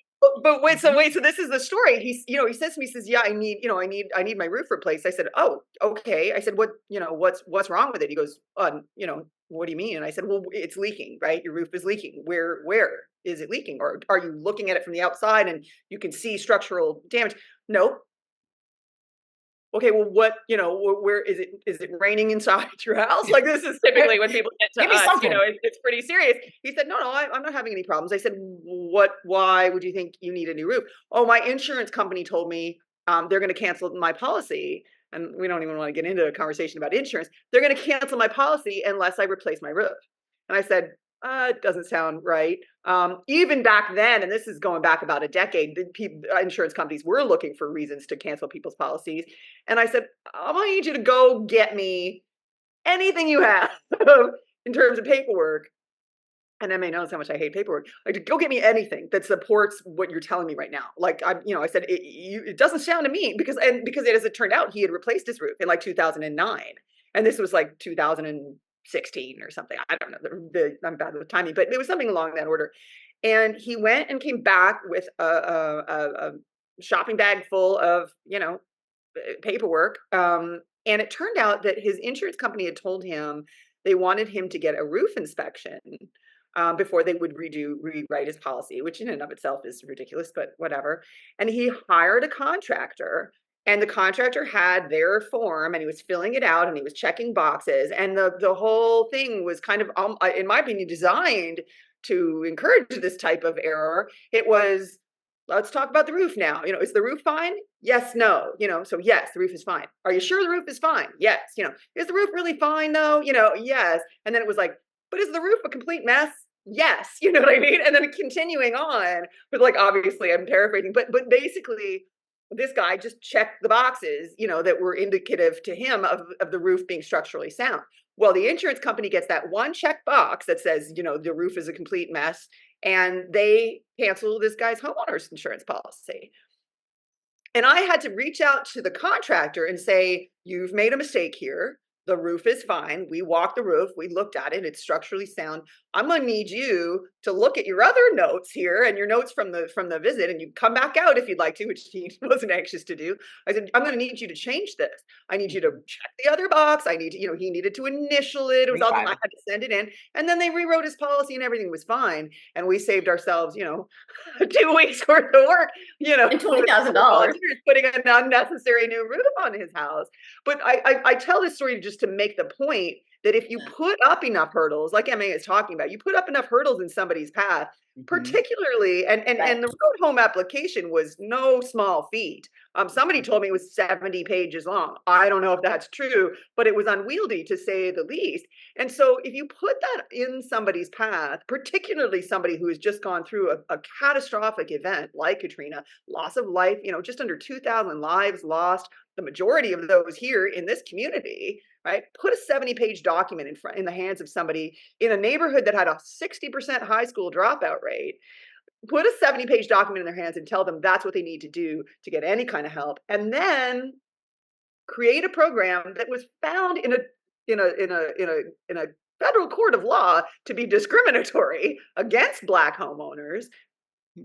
But wait, so this is the story. He says to me, he says, yeah, I need my roof replaced. I said, oh, okay. I said, what's wrong with it? He goes, what do you mean? And I said, well, it's leaking, right? Your roof is leaking. Where is it leaking? Or are you looking at it from the outside and you can see structural damage? Nope. Okay, well, where is it? Is it raining inside your house? Like, this is typically when people get to us, it's pretty serious. He said, no, I'm not having any problems. I said, why would you think you need a new roof? Oh, my insurance company told me they're going to cancel my policy. And we don't even want to get into a conversation about insurance. They're going to cancel my policy unless I replace my roof. And I said, it doesn't sound right. Even back then, and this is going back about a decade, insurance companies were looking for reasons to cancel people's policies. And I said, I need you to go get me anything you have in terms of paperwork. And MA knows how much I hate paperwork. Like, go get me anything that supports what you're telling me right now. Like, I said, it doesn't sound to me because as it turned out, he had replaced his roof in like 2009. And this was like 2016 or something. I don't know. I'm bad with timing, but it was something along that order. And he went and came back with a shopping bag full of, paperwork. And it turned out that his insurance company had told him they wanted him to get a roof inspection before they would rewrite his policy, which in and of itself is ridiculous, but whatever. And he hired a contractor. And the contractor had their form and he was filling it out and he was checking boxes. And the whole thing was kind of, in my opinion, designed to encourage this type of error. It was, let's talk about the roof now. Is the roof fine? Yes, no. So yes, the roof is fine. Are you sure the roof is fine? Yes. Is the roof really fine though? Yes. And then it was like, but is the roof a complete mess? Yes. You know what I mean? And then continuing on with, like, obviously I'm paraphrasing, but basically this guy just checked the boxes, that were indicative to him of the roof being structurally sound. Well, the insurance company gets that one check box that says, the roof is a complete mess, and they cancel this guy's homeowner's insurance policy. And I had to reach out to the contractor and say, you've made a mistake here. The roof is fine. We walked the roof. We looked at it. It's structurally sound. I'm going to need you to look at your other notes here and your notes from the visit, and you come back out if you'd like to, which he wasn't anxious to do. I said, I'm going to need you to change this. I need you to check the other box. I need to, he needed to initial it. It was all done. I had to send it in. And then they rewrote his policy and everything was fine. And we saved ourselves, 2 weeks worth of work, and $20,000 putting an unnecessary new roof on his house. But I tell this story just to make the point that if you put up enough hurdles, like MA is talking about, you put up enough hurdles in somebody's path, particularly, and the road home application was no small feat. Somebody told me it was 70 pages long. I don't know if that's true, but it was unwieldy to say the least. And so if you put that in somebody's path, particularly somebody who has just gone through a catastrophic event like Katrina, loss of life, just under 2,000 lives lost, the majority of those here in this community, right? Put a 70-page document in the hands of somebody in a neighborhood that had a 60% high school dropout rate. Put a 70-page document in their hands and tell them that's what they need to do to get any kind of help, and then create a program that was found in a federal court of law to be discriminatory against Black homeowners.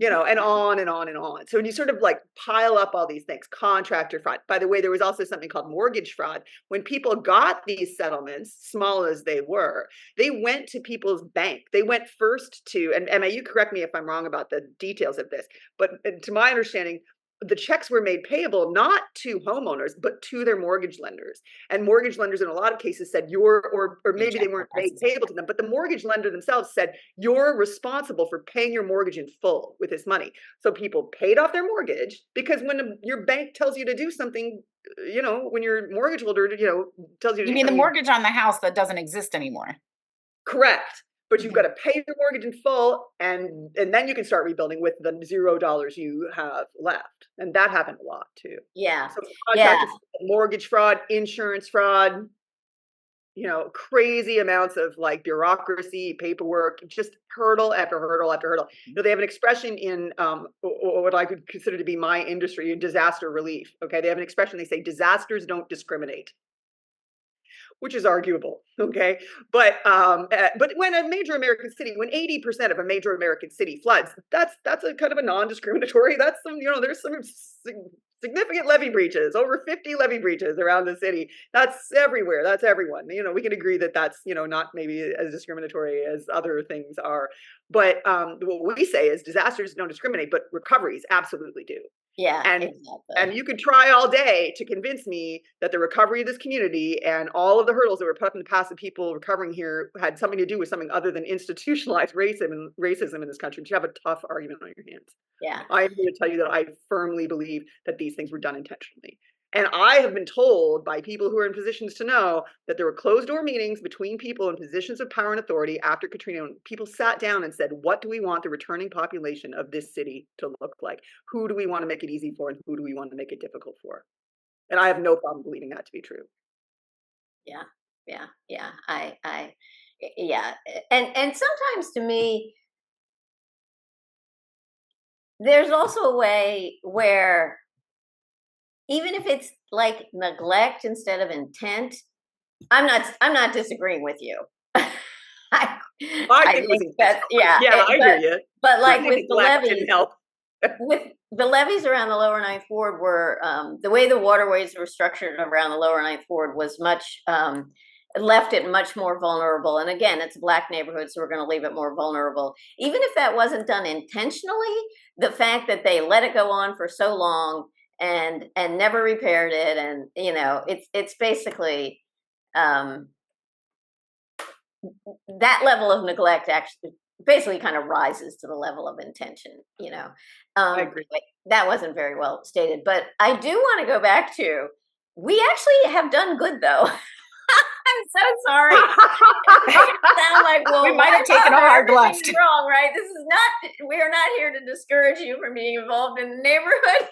And on and on and on. So when you sort of like pile up all these things, contractor fraud. By the way, there was also something called mortgage fraud. When people got these settlements, small as they were, they went to people's bank. They went first to, and Emma, you correct me if I'm wrong about the details of this, but to my understanding, the checks were made payable not to homeowners, but to their mortgage lenders. And mortgage lenders in a lot of cases said or maybe they weren't made payable to them, but the mortgage lender themselves said, you're responsible for paying your mortgage in full with this money. So people paid off their mortgage, because when your bank tells you to do something, when your mortgage holder, tells you to do You mean the something, mortgage on the house that doesn't exist anymore? Correct. But you've got to pay your mortgage in full, and then you can start rebuilding with the $0 you have left. And that happened a lot too. Yeah. So contractor fraud, mortgage fraud, insurance fraud, crazy amounts of like bureaucracy, paperwork, just hurdle after hurdle after hurdle. They have an expression in what I could consider to be my industry, in disaster relief. Okay, they have an expression. They say disasters don't discriminate, which is arguable, okay? But when a major American city, when 80% of a major American city floods, that's a kind of a non-discriminatory, that's some, there's some significant levee breaches, over 50 levee breaches around the city. That's everywhere, that's everyone. We can agree that that's, not maybe as discriminatory as other things are. But what we say is disasters don't discriminate, but recoveries absolutely do. Yeah, exactly. And you could try all day to convince me that the recovery of this community and all of the hurdles that were put up in the past of people recovering here had something to do with something other than institutionalized racism in this country. But you have a tough argument on your hands. Yeah. I'm here to tell you that I firmly believe that these things were done intentionally. And I have been told by people who are in positions to know that there were closed door meetings between people in positions of power and authority after Katrina. And people sat down and said, what do we want the returning population of this city to look like? Who do we want to make it easy for, and who do we want to make it difficult for? And I have no problem believing that to be true. Yeah. And sometimes to me, there's also a way where even if it's like neglect instead of intent, I'm not disagreeing with you. I think that's, I hear you. But like with the levees, with the levees around the lower Ninth Ward were the way the waterways were structured around the lower Ninth Ward was much left it much more vulnerable. And again, it's a Black neighborhood, so we're going to leave it more vulnerable. Even if that wasn't done intentionally, the fact that they let it go on for so long and never repaired it, and it's basically that level of neglect actually basically kind of rises to the level of intention. I agree. That wasn't very well stated, but I do want to go back to, we actually have done good though. I'm so sorry. Sound like, well, we might have taken a hard left. Wrong, right? This is not. We are not here to discourage you from being involved in the neighborhood.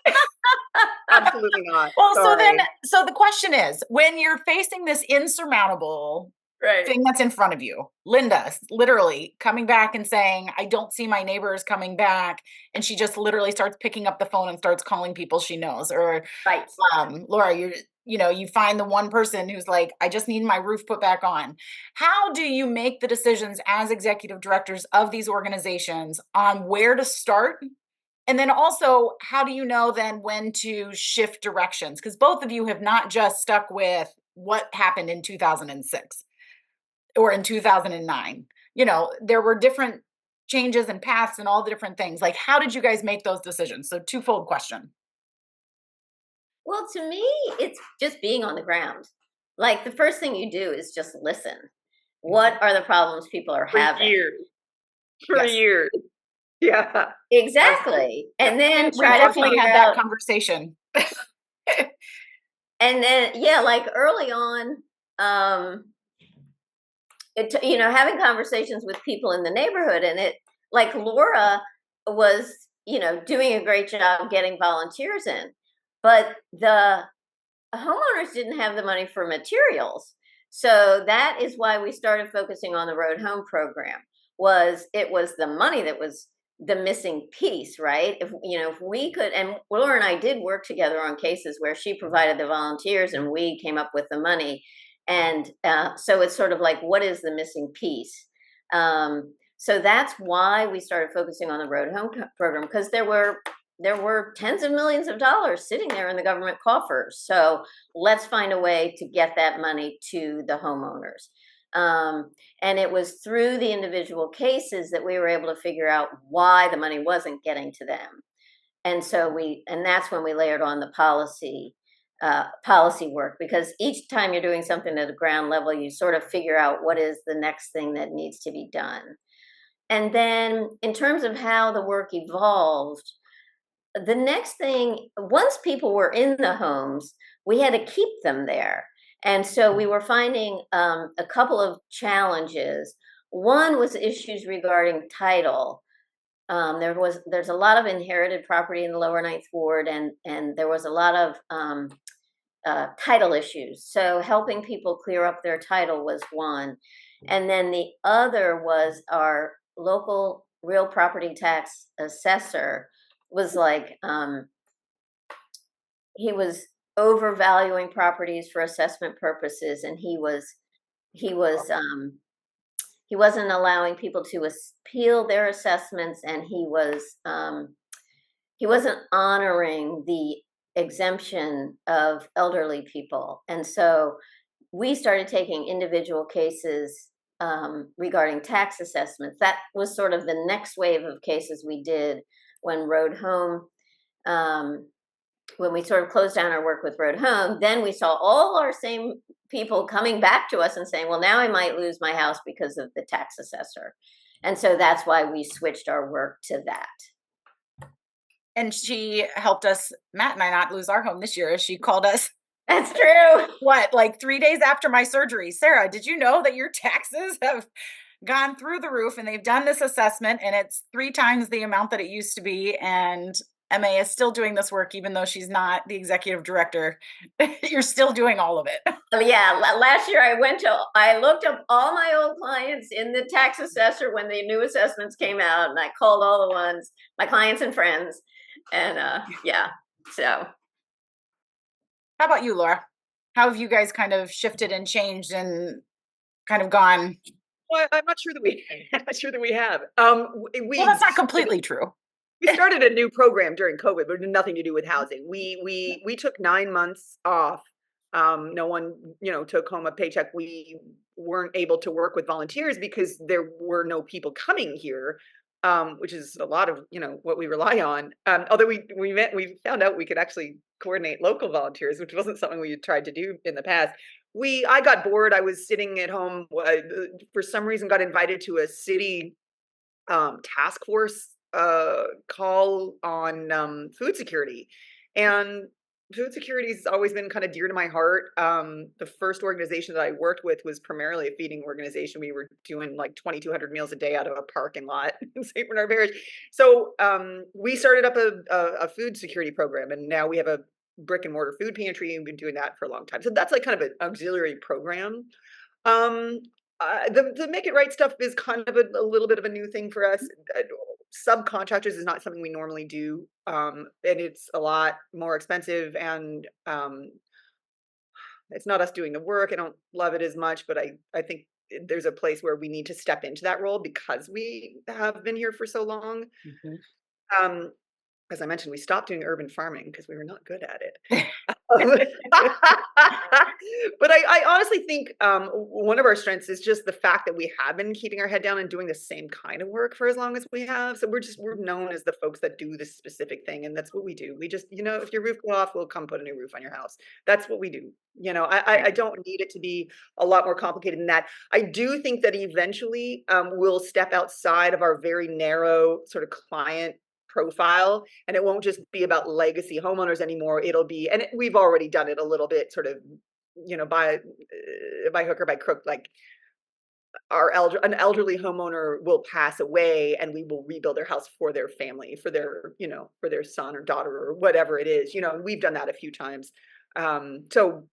Absolutely not. Well, so the question is, when you're facing this insurmountable thing that's in front of you, Linda literally coming back and saying, I don't see my neighbors coming back, and she just literally starts picking up the phone and starts calling people she knows, or Laura, you find the one person who's like, I just need my roof put back on. How do you make the decisions as executive directors of these organizations on where to start? And then also, how do you know then when to shift directions? Because both of you have not just stuck with what happened in 2006 or in 2009. There were different changes and paths and all the different things. Like, how did you guys make those decisions? So, twofold question. Well, to me, it's just being on the ground. Like the first thing you do is just listen. What are the problems people are For having? years. For Yes. years. Yeah. Exactly. And then We try to definitely figure had that out, conversation. and then, yeah, like early on, um, having conversations with people in the neighborhood, and like Laura was, doing a great job getting volunteers in, but the homeowners didn't have the money for materials. So that is why we started focusing on the Road Home program. It was the money that was the missing piece, right? If we could, and Laura and I did work together on cases where she provided the volunteers and we came up with the money. And so it's sort of like, what is the missing piece? So that's why we started focusing on the Road Home program, because there were tens of millions of dollars sitting there in the government coffers. So let's find a way to get that money to the homeowners. And it was through the individual cases that we were able to figure out why the money wasn't getting to them. And that's when we layered on the policy work, because each time you're doing something at the ground level, you sort of figure out what is the next thing that needs to be done. And then in terms of how the work evolved, the next thing, once people were in the homes, we had to keep them there. And so we were finding a couple of challenges. One was issues regarding title. There's a lot of inherited property in the lower ninth ward, and there was a lot of title issues. So helping people clear up their title was one. And then the other was our local real property tax assessor was like, he was overvaluing properties for assessment purposes, and he wasn't allowing people to appeal their assessments, and he wasn't honoring the exemption of elderly people. And so we started taking individual cases regarding tax assessments. That was sort of the next wave of cases we did when Road Home, when we sort of closed down our work with Road Home. Then we saw all our same people coming back to us and saying, well, now I might lose my house because of the tax assessor. And so that's why we switched our work to that. And she helped us, Matt and I, not lose our home this year. She called us. That's true. What, like 3 days after my surgery? Sarah, did you know that your taxes have gone through the roof, and they've done this assessment and it's 3 times the amount that it used to be? And MA is still doing this work, even though she's not the executive director. You're still doing all of it. Yeah, last year I looked up all my old clients in the tax assessor when the new assessments came out, and I called all the ones, my clients and friends. And yeah, so. How about you, Laura? How have you guys kind of shifted and changed and kind of gone? Well, I'm not sure that we have. Well, that's not completely true. We started a new program during COVID, but it had nothing to do with housing. We took 9 months off. No one, took home a paycheck. We weren't able to work with volunteers because there were no people coming here, which is a lot of, what we rely on. Although we found out we could actually coordinate local volunteers, which wasn't something we had tried to do in the past. I got bored. I was sitting at home. For some reason, got invited to a city task force call on food security, and food security has always been kind of dear to my heart. The first organization that I worked with was primarily a feeding organization. We were doing like 2,200 meals a day out of a parking lot in St. Bernard Parish. So we started up a food security program, and now we have a brick and mortar food pantry. We've been doing that for a long time. So that's like kind of an auxiliary program. The Make It Right stuff is kind of a little bit of a new thing for us. Subcontractors is not something we normally do, and it's a lot more expensive, and it's not us doing the work. I don't love it as much, but I think there's a place where we need to step into that role because we have been here for so long. Um, as I mentioned, we stopped doing urban farming because we were not good at it. But I honestly think one of our strengths is just the fact that we have been keeping our head down and doing the same kind of work for as long as we have. So we're known as the folks that do this specific thing, and that's what we do. We just, if your roof goes off, we'll come put a new roof on your house. That's what we do. I don't need it to be a lot more complicated than that. I do think that eventually we'll step outside of our very narrow sort of client profile, and it won't just be about legacy homeowners anymore. It'll be, and we've already done it a little bit, sort of, by hook or by crook. Like an elderly homeowner will pass away, and we will rebuild their house for their family, for their son or daughter or whatever it is. And we've done that a few times. So,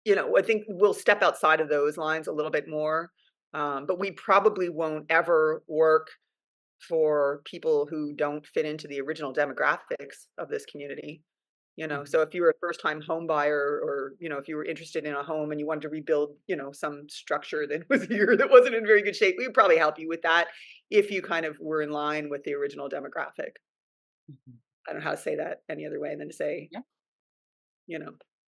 I think we'll step outside of those lines a little bit more, but we probably won't ever work for people who don't fit into the original demographics of this community. So if you were a first-time home buyer, or if you were interested in a home and you wanted to rebuild some structure that was here that wasn't in very good shape, we would probably help you with that if you kind of were in line with the original demographic. I don't know how to say that any other way than to say,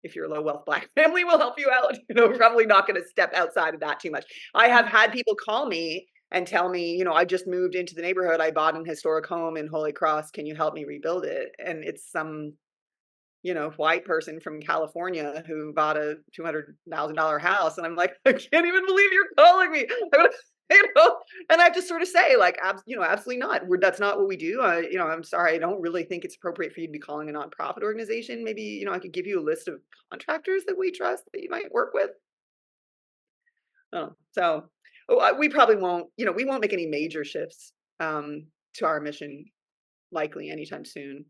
if you're a low wealth Black family, we'll help you out. Probably not going to step outside of that too much. I have had people call me and tell me, I just moved into the neighborhood. I bought an historic home in Holy Cross. Can you help me rebuild it? And it's some, white person from California who bought a $200,000 house. And I'm like, I can't even believe you're calling me. And I have to sort of say, like, absolutely not. That's not what we do. I'm sorry. I don't really think it's appropriate for you to be calling a nonprofit organization. Maybe, I could give you a list of contractors that we trust that you might work with. We probably won't, we won't make any major shifts to our mission likely anytime soon.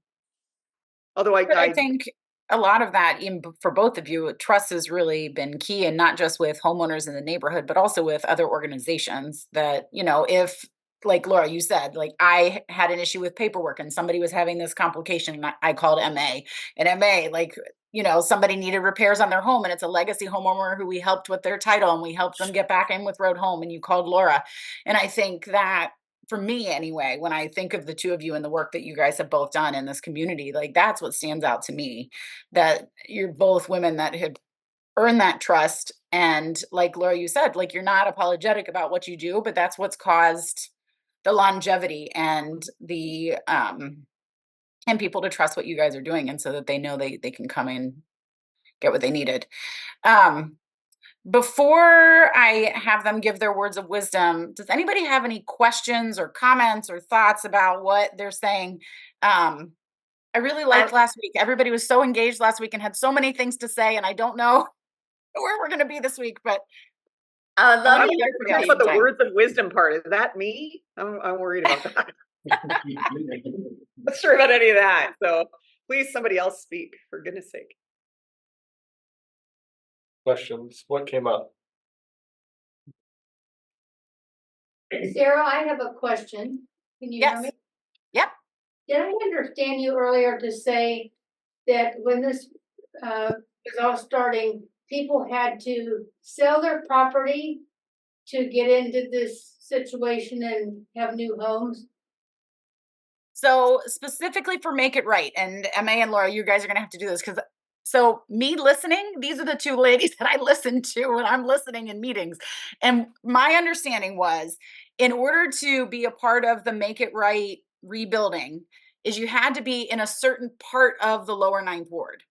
Although I think a lot of that, even for both of you, trust has really been key, and not just with homeowners in the neighborhood, but also with other organizations that, if, like Laura, you said, like, I had an issue with paperwork and somebody was having this complication, and I called MA, and MA, like, somebody needed repairs on their home, and it's a legacy homeowner who we helped with their title, and we helped them get back in with road home, and you called Laura. And I think that, for me anyway, when I think of the two of you and the work that you guys have both done in this community, like, that's what stands out to me, that you're both women that have earned that trust. And like Laura, you said, like, you're not apologetic about what you do, but that's what's caused the longevity and the and people to trust what you guys are doing, and so that they know they can come and get what they needed. Before I have them give their words of wisdom, does anybody have any questions or comments or thoughts about what they're saying? I really liked last week. Everybody was so engaged last week and had so many things to say, and I don't know where we're going to be this week, but I would love to hear about the words of wisdom part. Is that me? I'm worried about that. Not sure about any of that. So please, somebody else speak, for goodness sake. Questions? What came up? Sarah, I have a question. Can you hear me? Yep. Did I understand you earlier to say that when this was all starting, people had to sell their property to get into this situation and have new homes? So specifically for Make It Right, and MA and Laura, you guys are going to have to do this, because so me listening, these are the two ladies that I listen to when I'm listening in meetings. And my understanding was, in order to be a part of the Make It Right rebuilding, is you had to be in a certain part of the lower Ninth Ward.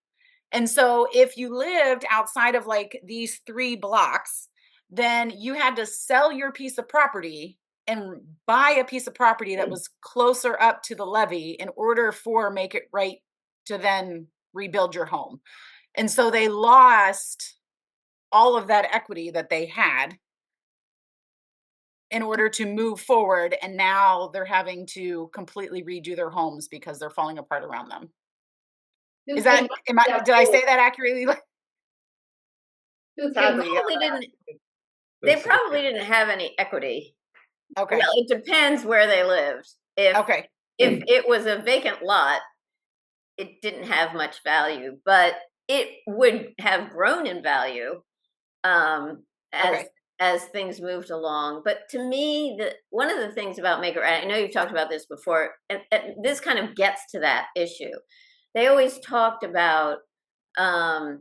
And so if you lived outside of like these 3 blocks, then you had to sell your piece of property and buy a piece of property that was closer up to the levee in order for Make It Right to then rebuild your home. And so they lost all of that equity that they had in order to move forward. And now they're having to completely redo their homes because they're falling apart around them. Is that, did I say that accurately? They probably didn't have any equity. Okay. Well, it depends where they lived. If it was a vacant lot, it didn't have much value. But it would have grown in value as Okay. as things moved along. But to me, one of the things about Make It Right, I know you've talked about this before, and this kind of gets to that issue. They always talked about, Brad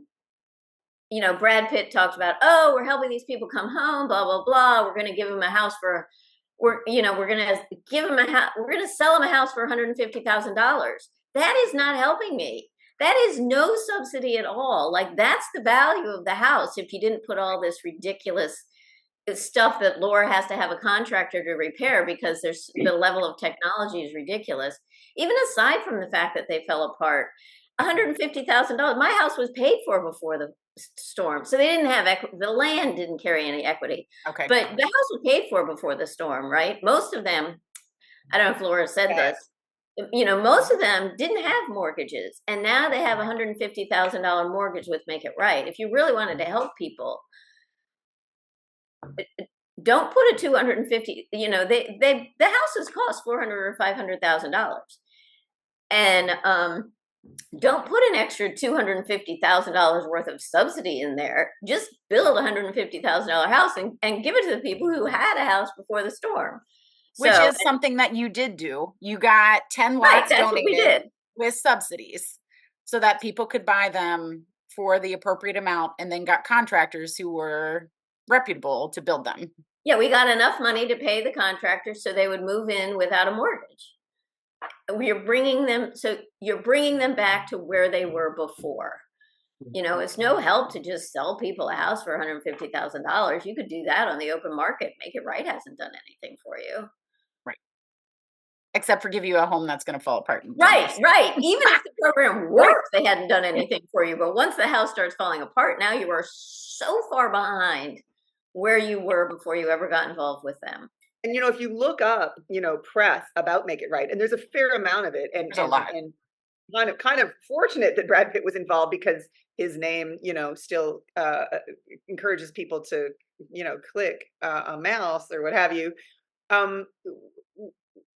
Pitt talked about, oh, we're helping these people come home, blah blah blah. We're going to give them a house for, we're going to give them a house. We're going to sell them a house for $150,000. That is not helping me. That is no subsidy at all. Like, that's the value of the house. If you didn't put all this ridiculous stuff that Laura has to have a contractor to repair because there's the level of technology is ridiculous. Even aside from the fact that they fell apart, $150,000. My house was paid for before the storm, so they didn't have the land didn't carry any equity. Okay. But the house was paid for before the storm, right? Most of them, I don't know if Laura said this, most of them didn't have mortgages, and now they have $150,000 mortgage with Make It Right. If you really wanted to help people, don't put a 250. The houses cost $400,000 or $500,000, and don't put an extra $250,000 worth of subsidy in there. Just build a $150,000 house and give it to the people who had a house before the storm. Which is something that you did do. You got 10 lots donated with subsidies so that people could buy them for the appropriate amount, and then got contractors who were reputable to build them. Yeah, we got enough money to pay the contractors so they would move in without a mortgage. You're bringing them back to where they were before. It's no help to just sell people a house for $150,000. You could do that on the open market. Make It Right hasn't done anything for you. Right. Except for give you a home that's going to fall apart. Right. Even if the program worked, they hadn't done anything for you. But once the house starts falling apart, now you are so far behind where you were before you ever got involved with them. And if you look up, press about Make It Right, and there's a fair amount of it, and There's a lot. And kind of fortunate that Brad Pitt was involved, because his name, still encourages people to, click a mouse or what have you.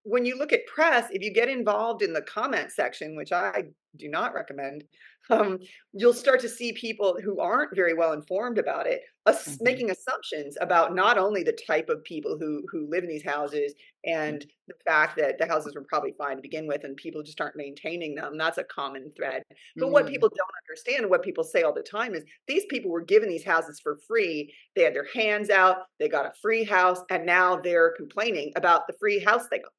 When you look at press, if you get involved in the comment section, which I do not recommend, you'll start to see people who aren't very well informed about it, making assumptions about not only the type of people who live in these houses, and the fact that the houses were probably fine to begin with and people just aren't maintaining them. That's a common thread. But what people don't understand, what people say all the time, is these people were given these houses for free. They had their hands out, they got a free house, and now they're complaining about the free house they got.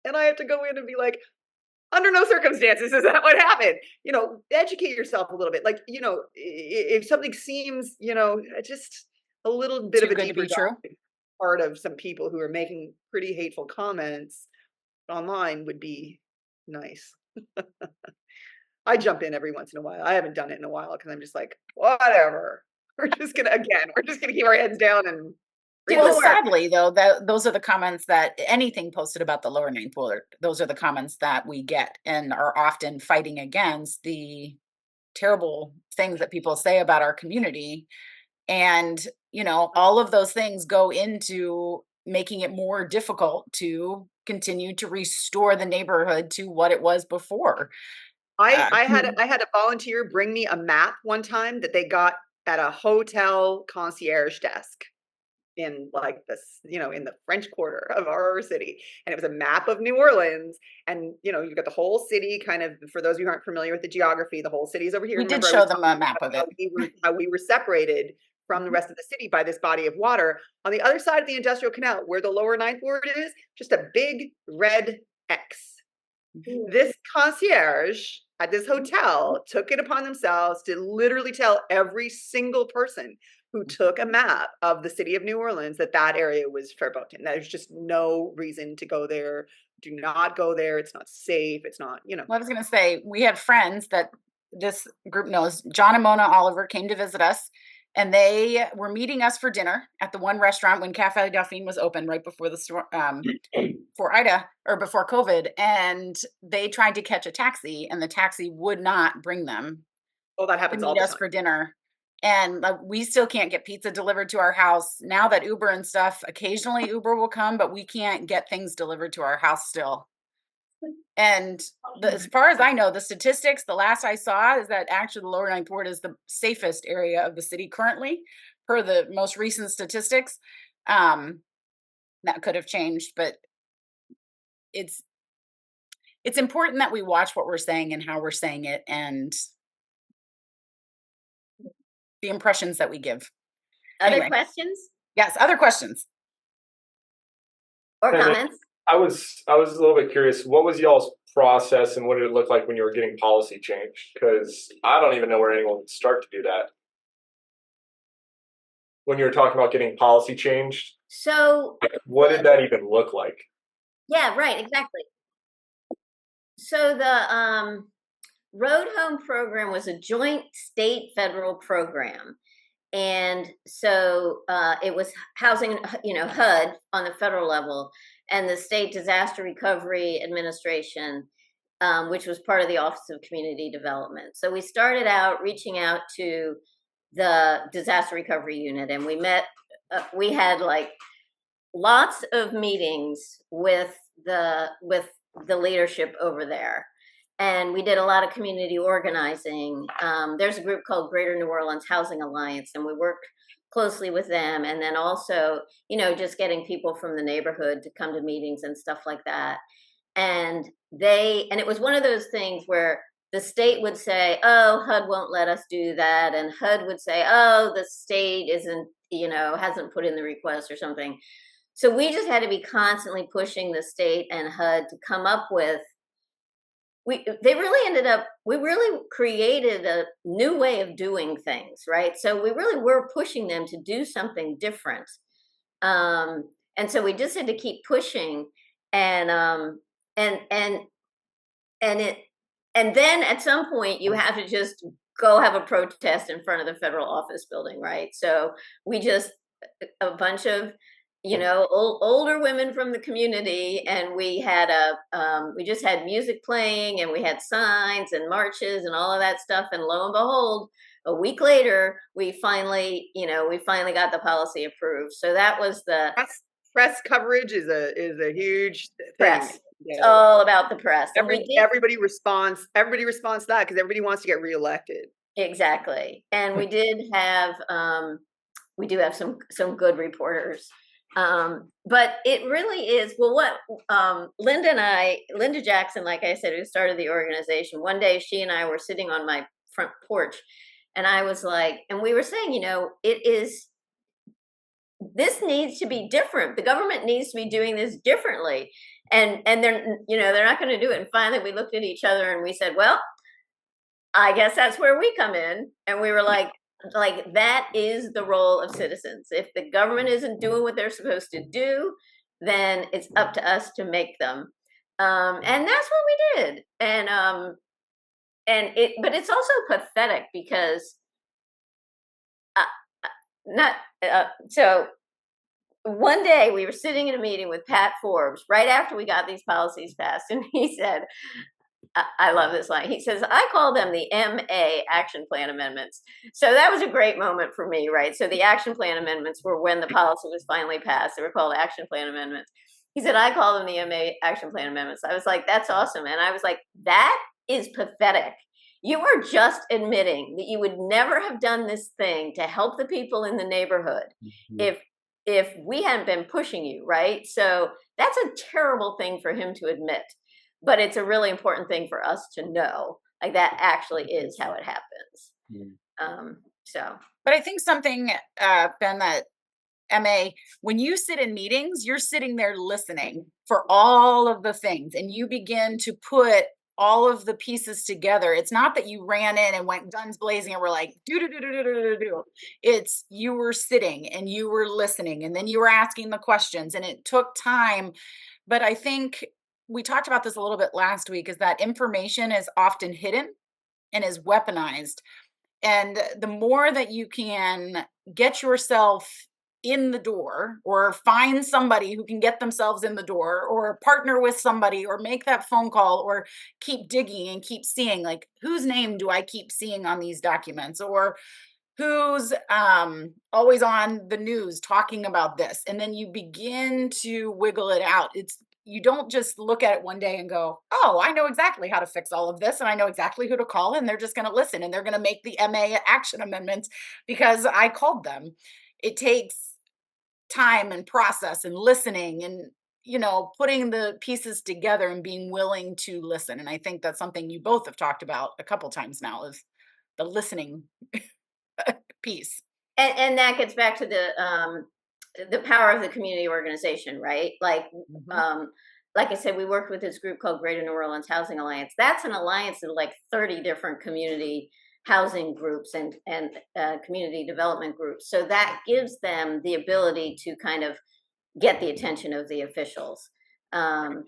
And I have to go in and be like, under no circumstances is that what happened. Educate yourself a little bit. Like, if something seems, just a little bit Too of a good to deeper be true. part of some people who are making pretty hateful comments online would be nice. I jump in every once in a while. I haven't done it in a while because I'm just like, whatever. We're just gonna keep our heads down and Well, sadly, though, those are the comments that anything posted about the Lower Ninth Ward, those are the comments that we get and are often fighting against the terrible things that people say about our community. And, all of those things go into making it more difficult to continue to restore the neighborhood to what it was before. I had a volunteer bring me a map one time that they got at a hotel concierge desk in in the French Quarter of our city. And it was a map of New Orleans. And, you've got the whole city kind of, for those of you who aren't familiar with the geography, the whole city is over here. We did show them a map of it. How we were separated from the rest of the city by this body of water. On the other side of the Industrial Canal, where the Lower Ninth Ward is, just a big red X. This concierge at this hotel took it upon themselves to literally tell every single person who took a map of the city of New Orleans that area was verboten. There's just no reason to go there. Do not go there. It's not safe. It's not, Well, I was going to say, we had friends that this group knows. John and Mona Oliver came to visit us, and they were meeting us for dinner at the one restaurant when Cafe Dauphine was open right before the storm, for Ida, or before COVID. And they tried to catch a taxi, and the taxi would not bring them. Oh, that happens all the time. Us for dinner. And we still can't get pizza delivered to our house now that Uber and stuff, occasionally Uber will come, but we can't get things delivered to our house still. And as far as I know, the statistics, the last I saw is that actually the lower ninth ward is the safest area of the city currently, per the most recent statistics. That could have changed, but it's important that we watch what we're saying and how we're saying it and the impressions that we give. Other Anyway. questions Yes, other questions. or Yeah, comments? I was a little bit curious. What was y'all's process, and what did it look like when you were getting policy changed? Because I don't even know where anyone would start to do that. When you were talking about getting policy changed, So, what did that even look like? yeah, right, exactly. So the Road Home program was a joint state federal program. And so it was housing, HUD on the federal level, and the State Disaster Recovery Administration, which was part of the Office of Community Development. So we started out reaching out to the Disaster Recovery Unit, and we had like lots of meetings with the leadership over there, and we did a lot of community organizing. There's a group called Greater New Orleans Housing Alliance, and we worked closely with them. And then also, just getting people from the neighborhood to come to meetings and stuff like that. And it was one of those things where the state would say, "Oh, HUD won't let us do that," and HUD would say, "Oh, the state isn't, hasn't put in the request or something." So we just had to be constantly pushing the state and HUD to come up with. We really created a new way of doing things, right? So we really were pushing them to do something different, and so we just had to keep pushing, and and then at some point you have to just go have a protest in front of the federal office building, right? So we just a bunch of older women from the community, and we had we just had music playing, and we had signs and marches and all of that stuff, and lo and behold, a week later we finally got the policy approved. So that was the Press coverage is a huge press. thing. It's all about the press. And everybody responds to that because everybody wants to get reelected. Exactly. And we did have we do have some good reporters. But it really is, well, what Linda Jackson, like I said, who started the organization, one day she and I were sitting on my front porch, and I was like, and we were saying, this needs to be different. The government needs to be doing this differently. And they're not going to do it. And finally we looked at each other and we said, well, I guess that's where we come in. And we were like that is the role of citizens. If the government isn't doing what they're supposed to do, then it's up to us to make them. And that's what we did. But it's also pathetic because so one day we were sitting in a meeting with Pat Forbes right after we got these policies passed, and he said, I love this line. He says, I call them the MA action plan amendments. So that was a great moment for me, right? So the action plan amendments were when the policy was finally passed. They were called action plan amendments. He said, I call them the MA action plan amendments. I was like, that's awesome. And I was like, that is pathetic. You are just admitting that you would never have done this thing to help the people in the neighborhood if we hadn't been pushing you, right? So that's a terrible thing for him to admit. But it's a really important thing for us to know, like that actually is how it happens. But I think something, Ben, that MA, when you sit in meetings, you're sitting there listening for all of the things, and you begin to put all of the pieces together. It's not that you ran in and went guns blazing and were like, do. It's you were sitting and you were listening, and then you were asking the questions, and it took time. But I think we talked about this a little bit last week, is that information is often hidden and is weaponized. And the more that you can get yourself in the door, or find somebody who can get themselves in the door, or partner with somebody, or make that phone call, or keep digging and keep seeing, like, whose name do I keep seeing on these documents, or who's always on the news talking about this, and then you begin to wiggle it out. you don't just look at it one day and go, oh, I know exactly how to fix all of this and I know exactly who to call, and they're just going to listen and they're going to make the MA action amendments because I called them. It takes time and process and listening and, putting the pieces together and being willing to listen. And I think that's something you both have talked about a couple times now, is the listening piece. And that gets back to the power of the community organization, right? Like I said, we worked with this group called Greater New Orleans Housing Alliance. That's an alliance of like 30 different community housing groups and community development groups. So that gives them the ability to kind of get the attention of the officials. So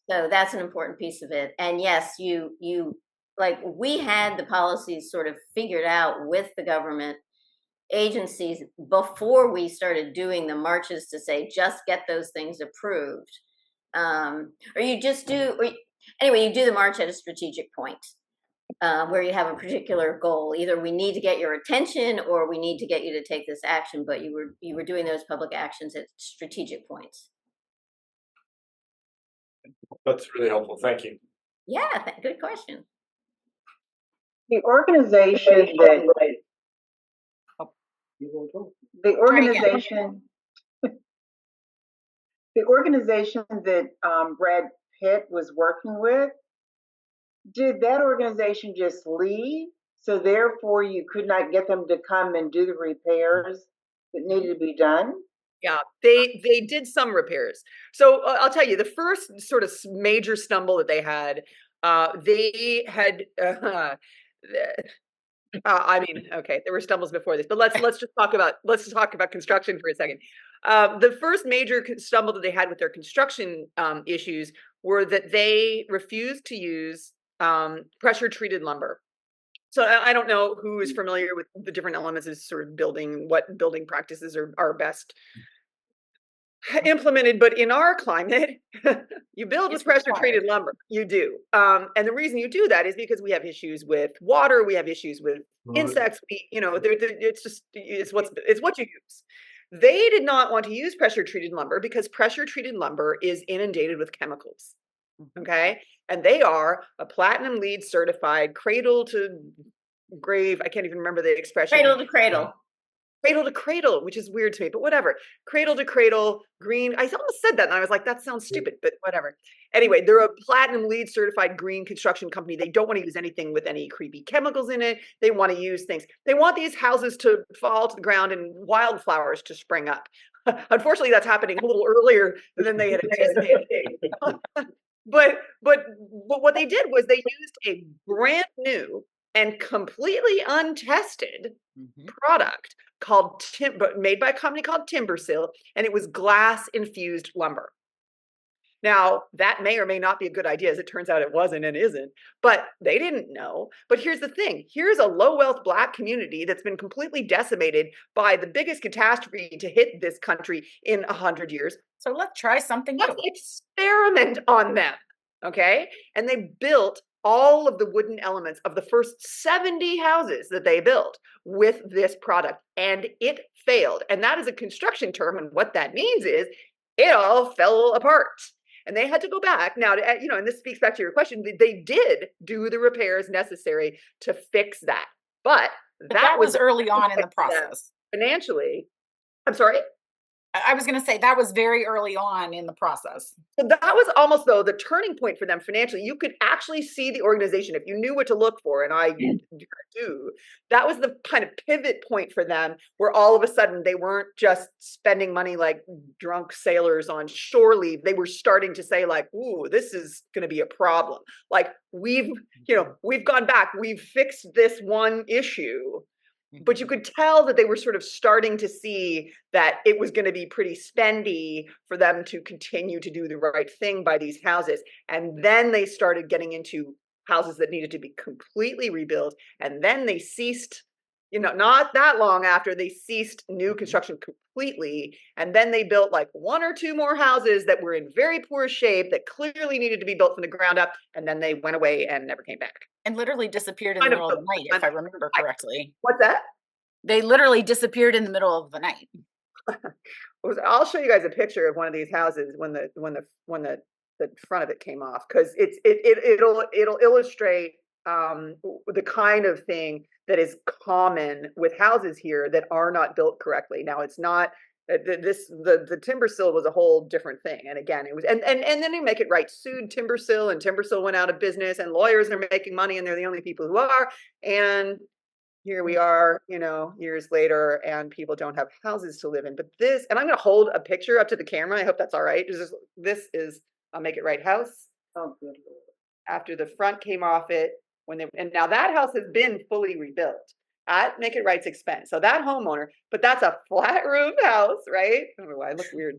that's an important piece of it. And yes, you like, we had the policies sort of figured out with the government agencies before we started doing the marches to say, just get those things approved. Or you just do, anyway, you do the march at a strategic point. Where you have a particular goal. Either we need to get your attention or we need to get you to take this action, but you were doing those public actions at strategic points. That's really helpful. Thank you. Yeah, good question. The organization that the organization that Brad Pitt was working with, did that organization just leave? So therefore you could not get them to come and do the repairs that needed to be done? Yeah, they did some repairs. So I'll tell you, the first sort of major stumble that they had I mean, okay, there were stumbles before this, but let's just talk about construction for a second. The first major stumble that they had with their construction issues were that they refused to use pressure treated lumber. So I don't know who is familiar with the different elements of sort of what building practices are best implemented, but in our climate, you build with pressure treated lumber. You do. And the reason you do that is because we have issues with water, we have issues with insects. It's what you use. They did not want to use pressure treated lumber because pressure treated lumber is inundated with chemicals. Okay. And they are a platinum LEED certified cradle to grave. I can't even remember the expression. Cradle to cradle. Cradle to cradle, which is weird to me, but whatever. Cradle to cradle, green. I almost said that and I was like, that sounds stupid, but whatever. Anyway, they're a platinum LEED certified green construction company. They don't want to use anything with any creepy chemicals in it. They want to use things. They want these houses to fall to the ground and wildflowers to spring up. Unfortunately, that's happening a little earlier than they had anticipated. But what they did was they used a brand new and completely untested product made by a company called Timbersill, and it was glass infused lumber. Now, that may or may not be a good idea. As it turns out, it wasn't and isn't, but they didn't know. But here's the thing. Here's a low wealth Black community that's been completely decimated by the biggest catastrophe to hit this country in 100 years. So let's try something new. Let's experiment on them, okay? And they built all of the wooden elements of the first 70 houses that they built with this product, and it failed. And that is a construction term, and what that means is it all fell apart. And they had to go back now to, and this speaks back to your question, they did do the repairs necessary to fix that. But that was early on in the process. Financially, I'm sorry? I was going to say that was very early on in the process. So that was almost, though, the turning point for them financially. You could actually see the organization if you knew what to look for, and I do. That was the kind of pivot point for them where all of a sudden they weren't just spending money like drunk sailors on shore leave. They were starting to say like, ooh, this is going to be a problem. Like we've gone back, we've fixed this one issue. But you could tell that they were sort of starting to see that it was going to be pretty spendy for them to continue to do the right thing by these houses. And then they started getting into houses that needed to be completely rebuilt. And then they ceased, not that long after, they ceased new construction completely. And then they built like one or two more houses that were in very poor shape that clearly needed to be built from the ground up. And then they went away and never came back. And literally disappeared in the middle of the night, if I remember correctly. What's that? They literally disappeared in the middle of the night. I'll show you guys a picture of one of these houses when the the front of it came off, because it'll illustrate the kind of thing that is common with houses here that are not built correctly. Now, it's not the timber sill was a whole different thing, and again, it was, and then they Make It Right sued timber sill, and timber sill went out of business, and lawyers are making money, and they're the only people who are. And here we are, years later, and people don't have houses to live in. But this, and I'm going to hold a picture up to the camera. I hope that's all right. This is a Make It Right house. Oh, good. After the front came off it, and now that house has been fully rebuilt at Make It Right's expense. So that homeowner, but that's a flat roof house, right? I don't know why I look weird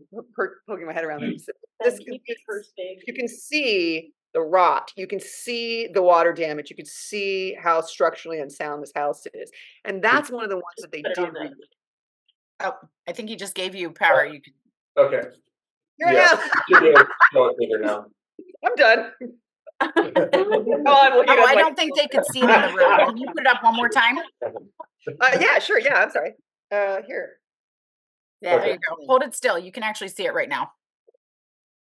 poking my head around this. You can see the rot, you can see the water damage, you can see how structurally unsound this house is. And that's one of the ones that they did. Oh, I think he just gave you power. You could. Okay. Yeah. Now. I'm done. I don't think they could see it in the room. Can you put it up one more time? Yeah, sure. Yeah, I'm sorry. Here. Yeah, there you go. Hold it still. You can actually see it right now.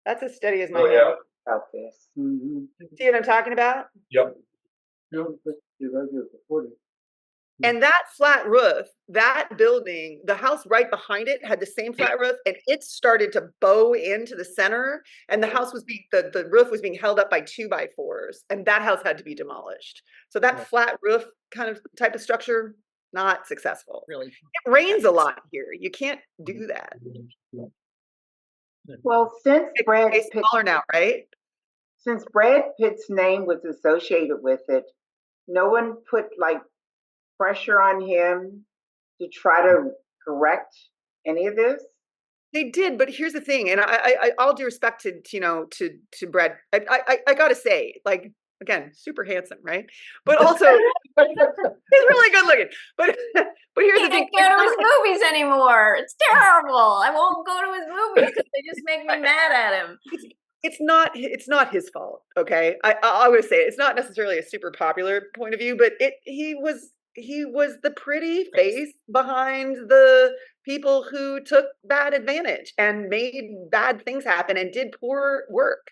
That's as steady as my Oh, yeah. About this. See what I'm talking about? Yep. And that flat roof, that building, the house right behind it had the same flat roof, and it started to bow into the center, and the house was the roof was being held up by 2x4s, and that house had to be demolished. So that flat roof kind of type of structure, not successful. Really? It rains a lot here. You can't do that. Well, since Brad It's Pitt, smaller now, right? since Brad Pitt's name was associated with it, no one put like pressure on him to try to correct any of this. They did, but here's the thing, and I all due respect to Brad, I gotta say, like, again, super handsome, right? But also, he's really good looking. But here's the thing: I can't go to his movies anymore. It's terrible. I won't go to his movies because they just make me mad at him. it's not his fault. Okay, I would say it's not necessarily a super popular point of view, but he was the pretty face behind the people who took bad advantage and made bad things happen and did poor work.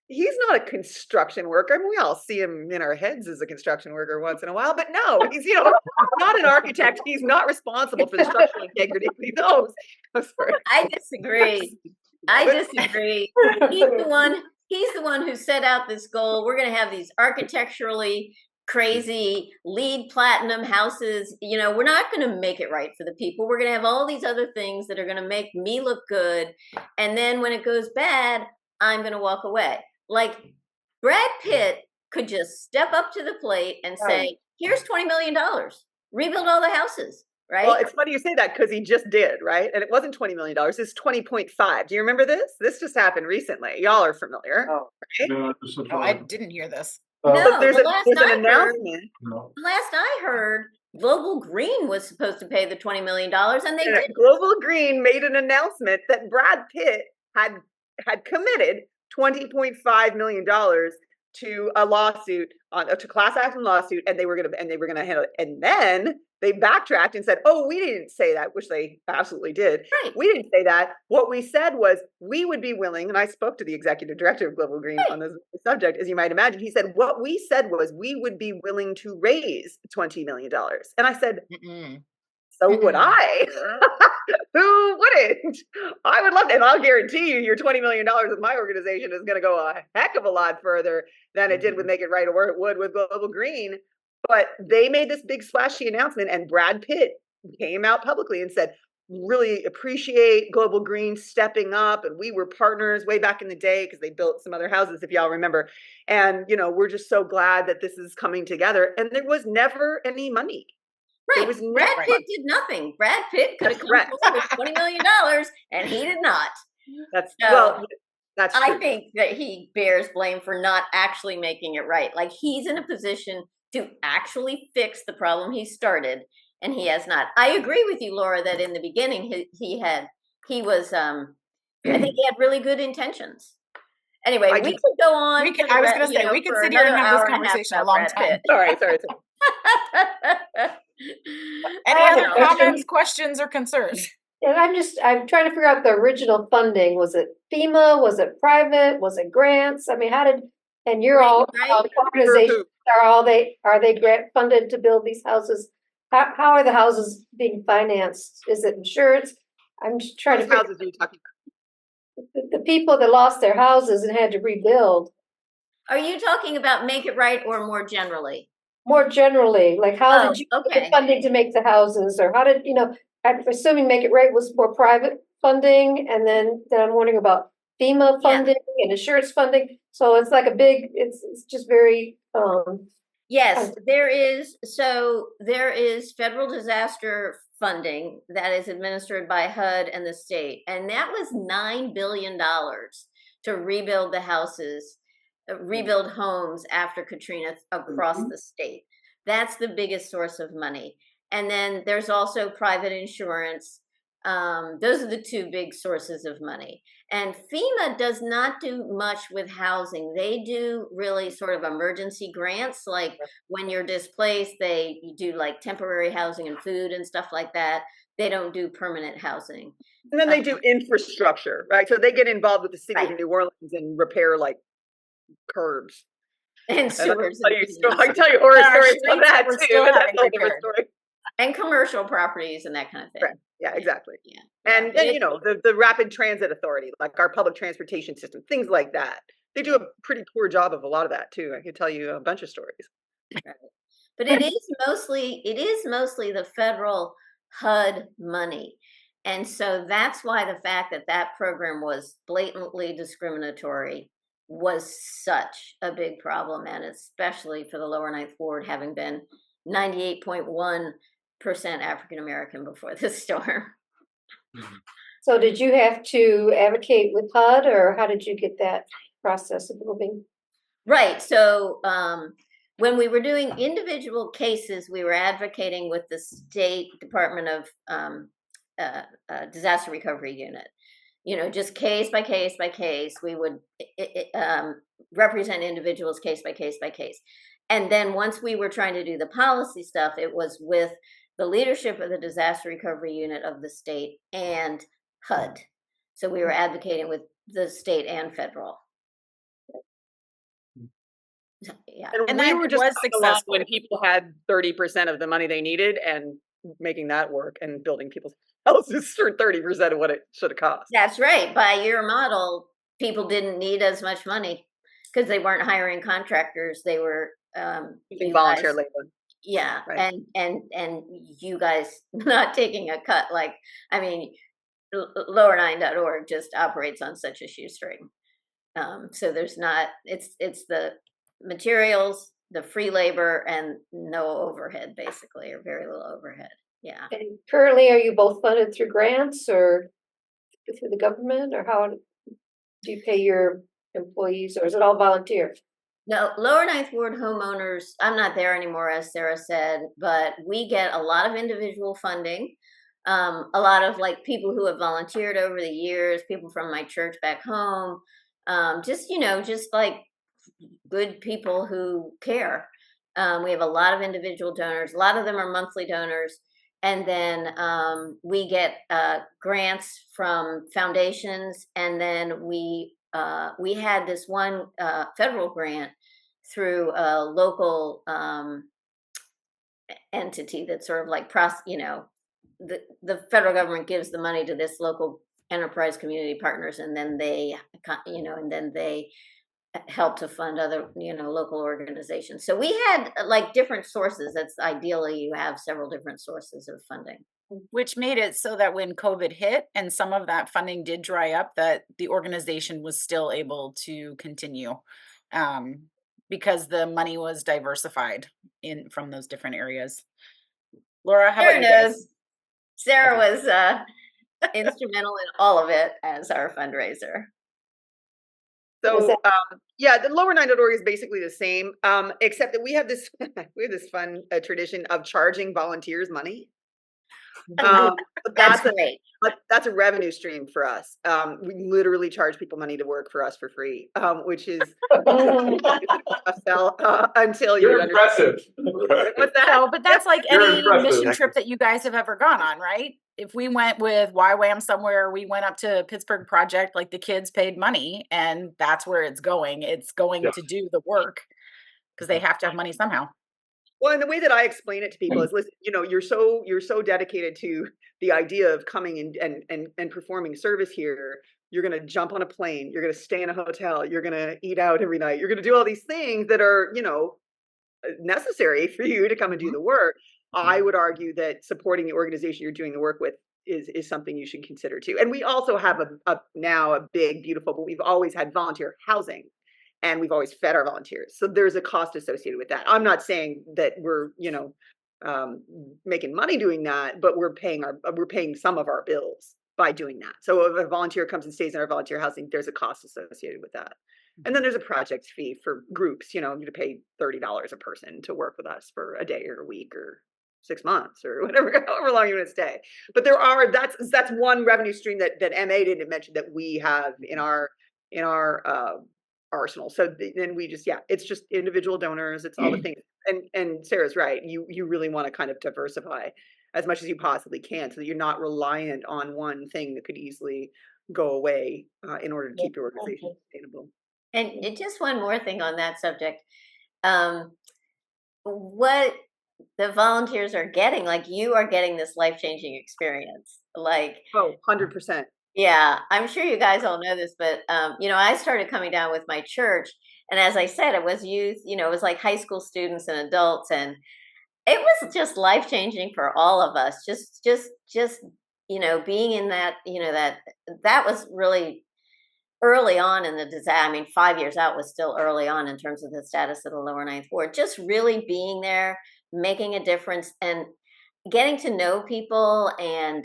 He's not a construction worker. I mean, we all see him in our heads as a construction worker once in a while, but no, he's not an architect. He's not responsible for the structural integrity of these homes. I disagree. He's the one who set out this goal. We're going to have these architecturally crazy LEED platinum houses. We're not going to make it right for the people. We're going to have all these other things that are going to make me look good. And then when it goes bad, I'm going to walk away. Like Brad Pitt could just step up to the plate and say, here's $20 million, rebuild all the houses. Right. Well, it's funny you say that because he just did, right? And it wasn't $20 million. It's 20.5. Do you remember this? This just happened recently. Y'all are familiar. Oh, right? Oh, I didn't hear this. No, there's the an announcement. Last I heard, Global Green was supposed to pay the $20 million, and they didn't. Global Green made an announcement that Brad Pitt had committed $20.5 million to a lawsuit, to class action lawsuit, and they were gonna handle it. And then they backtracked and said, "Oh, we didn't say that," which they absolutely did. Right. We didn't say that. What we said was we would be willing, and I spoke to the executive director of Global Green on this subject, as you might imagine. He said, what we said was we would be willing to raise $20 million. And I said, so would I. Who wouldn't? I would love to, and I'll guarantee you your $20 million with my organization is going to go a heck of a lot further than it did with Make It Right or it would with Global Green. But they made this big splashy announcement, and Brad Pitt came out publicly and said, really appreciate Global Green stepping up, and we were partners way back in the day because they built some other houses, if y'all remember. And, we're just so glad that this is coming together. And there was never any money. Right. Brad Pitt did nothing. Brad Pitt could have come forward with $20 million, and he did not. That's true. I think that he bears blame for not actually making it right. Like, he's in a position to actually fix the problem he started, and he has not. I agree with you, Laura, that in the beginning I think he had really good intentions. Anyway, we could go on. I was going to say, we could sit here and have this conversation a long time. Sorry. Any other comments, questions, or concerns? And I'm trying to figure out the original funding. Was it FEMA? Was it private? Was it grants? I mean, and you're all Right. organizations, are they grant funded to build these houses? How are the houses being financed? Is it insurance? I'm just trying to Whose figure houses are you talking the people that lost their houses and had to rebuild. Are you talking about Make It Right or more generally? More generally, like how Oh, did you get okay. the funding to make the houses, or how did, I'm assuming Make It Right was more private funding, and then I'm wondering about FEMA Yeah. funding and insurance funding. So it's like it's just very, Yes, there is. So there is federal disaster funding that is administered by HUD and the state. And that was $9 billion to rebuild the houses, rebuild homes after Katrina across the state. That's the biggest source of money. And then there's also private insurance. Those are the two big sources of money. And FEMA does not do much with housing. They do really sort of emergency grants, like when you're displaced, they do like temporary housing and food and stuff like that. They don't do permanent housing. And then they do infrastructure, right? So they get involved with the city Right. of New Orleans and repair like curbs. And sewers. I can tell you horror stories about that we're too, still but that's having a whole different repaired. story. And commercial properties and that kind of thing. Right. Yeah, exactly. Yeah. And then, the Rapid Transit Authority, like our public transportation system, things like that. They do a pretty poor job of a lot of that too. I could tell you a bunch of stories. Right. But it is mostly the federal HUD money. And so that's why the fact that that program was blatantly discriminatory was such a big problem, and especially for the Lower Ninth Ward having been 98.1% African American before this storm. so did you have to advocate with HUD, or how did you get that process moving? Right. So when we were doing individual cases, we were advocating with the State Department of Disaster Recovery Unit. Just case by case by case, we would represent individuals case by case by case. And then once we were trying to do the policy stuff, it was with the leadership of the Disaster Recovery Unit of the state and HUD. So we were advocating with the state and federal. Yeah. And we were just successful when people had 30% of the money they needed and making that work and building people's houses for 30% of what it should have cost. That's right. By your model, people didn't need as much money because they weren't hiring contractors. They were using volunteer labor. Yeah, right. and you guys not taking a cut. Like, I mean, lower9.org just operates on such a shoestring. So there's not. It's the materials, the free labor, and no overhead, basically, or very little overhead. Yeah. And currently, are you both funded through grants or through the government, or how do you pay your employees, or is it all volunteer? No, Lower Ninth Ward homeowners, I'm not there anymore, as Sarah said, but we get a lot of individual funding. A lot of like people who have volunteered over the years, people from my church back home, just like good people who care. We have a lot of individual donors. A lot of them are monthly donors. And then we get grants from foundations. And then we had this one federal grant through a local entity that sort of like the federal government gives the money to this local enterprise community partners, and then they help to fund other local organizations. So we had like different sources. That's ideally you have several different sources of funding, which made it so that when COVID hit and some of that funding did dry up, that the organization was still able to continue because the money was diversified from those different areas. Laura, how about you guys? Sarah was instrumental in all of it as our fundraiser. So the lower9.org is basically the same, except that we have this fun tradition of charging volunteers money. That's great. That's a revenue stream for us. We literally charge people money to work for us for free, which is until you're impressive. What's that? No, but that's like any mission trip that you guys have ever gone on, right? if we went with YWAM somewhere, we went up to Pittsburgh Project, like the kids paid money and that's where it's going. It's going Yeah. to do the work because they have to have money somehow. Well, and the way that I explain it to people is, listen, you're so dedicated to the idea of coming and performing service here. You're going to jump on a plane. You're going to stay in a hotel. You're going to eat out every night. You're going to do all these things that are, necessary for you to come and do the work. I would argue that supporting the organization you're doing the work with is something you should consider too. And we also have now a big, beautiful, but we've always had volunteer housing. And we've always fed our volunteers. So there's a cost associated with that. I'm not saying that we're, making money doing that, but we're paying some of our bills by doing that. So if a volunteer comes and stays in our volunteer housing, there's a cost associated with that. And then there's a project fee for groups, you pay $30 a person to work with us for a day or a week or 6 months or whatever, however long you want to stay. But that's one revenue stream that MA didn't mention that we have in our arsenal. So then we just, it's just individual donors. It's all the things. And Sarah's right. You really want to kind of diversify as much as you possibly can so that you're not reliant on one thing that could easily go away in order to keep your organization sustainable. And just one more thing on that subject. What the volunteers are getting, like you are getting this life-changing experience. Like, 100%. Yeah, I'm sure you guys all know this, but I started coming down with my church, and as I said, it was youth. It was like high school students and adults, and it was just life changing for all of us. Just being in that. That was really early on in the disaster. I mean, 5 years out was still early on in terms of the status of the Lower Ninth Ward. Just really being there, making a difference, and getting to know people, and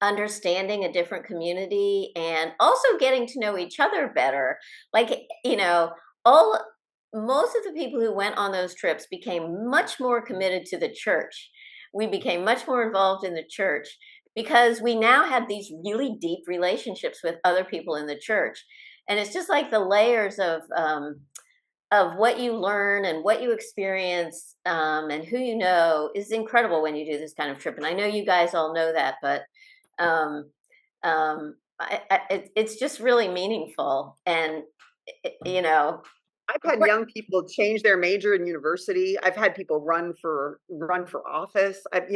understanding a different community, and also getting to know each other better. Like, most of the people who went on those trips became much more committed to the church. We became much more involved in the church because we now had these really deep relationships with other people in the church. And it's just like the layers of what you learn and what you experience, and who you know is incredible when you do this kind of trip. And I know you guys all know that, but it's just really meaningful. And I've had young people change their major in university. I've had people run for office. I've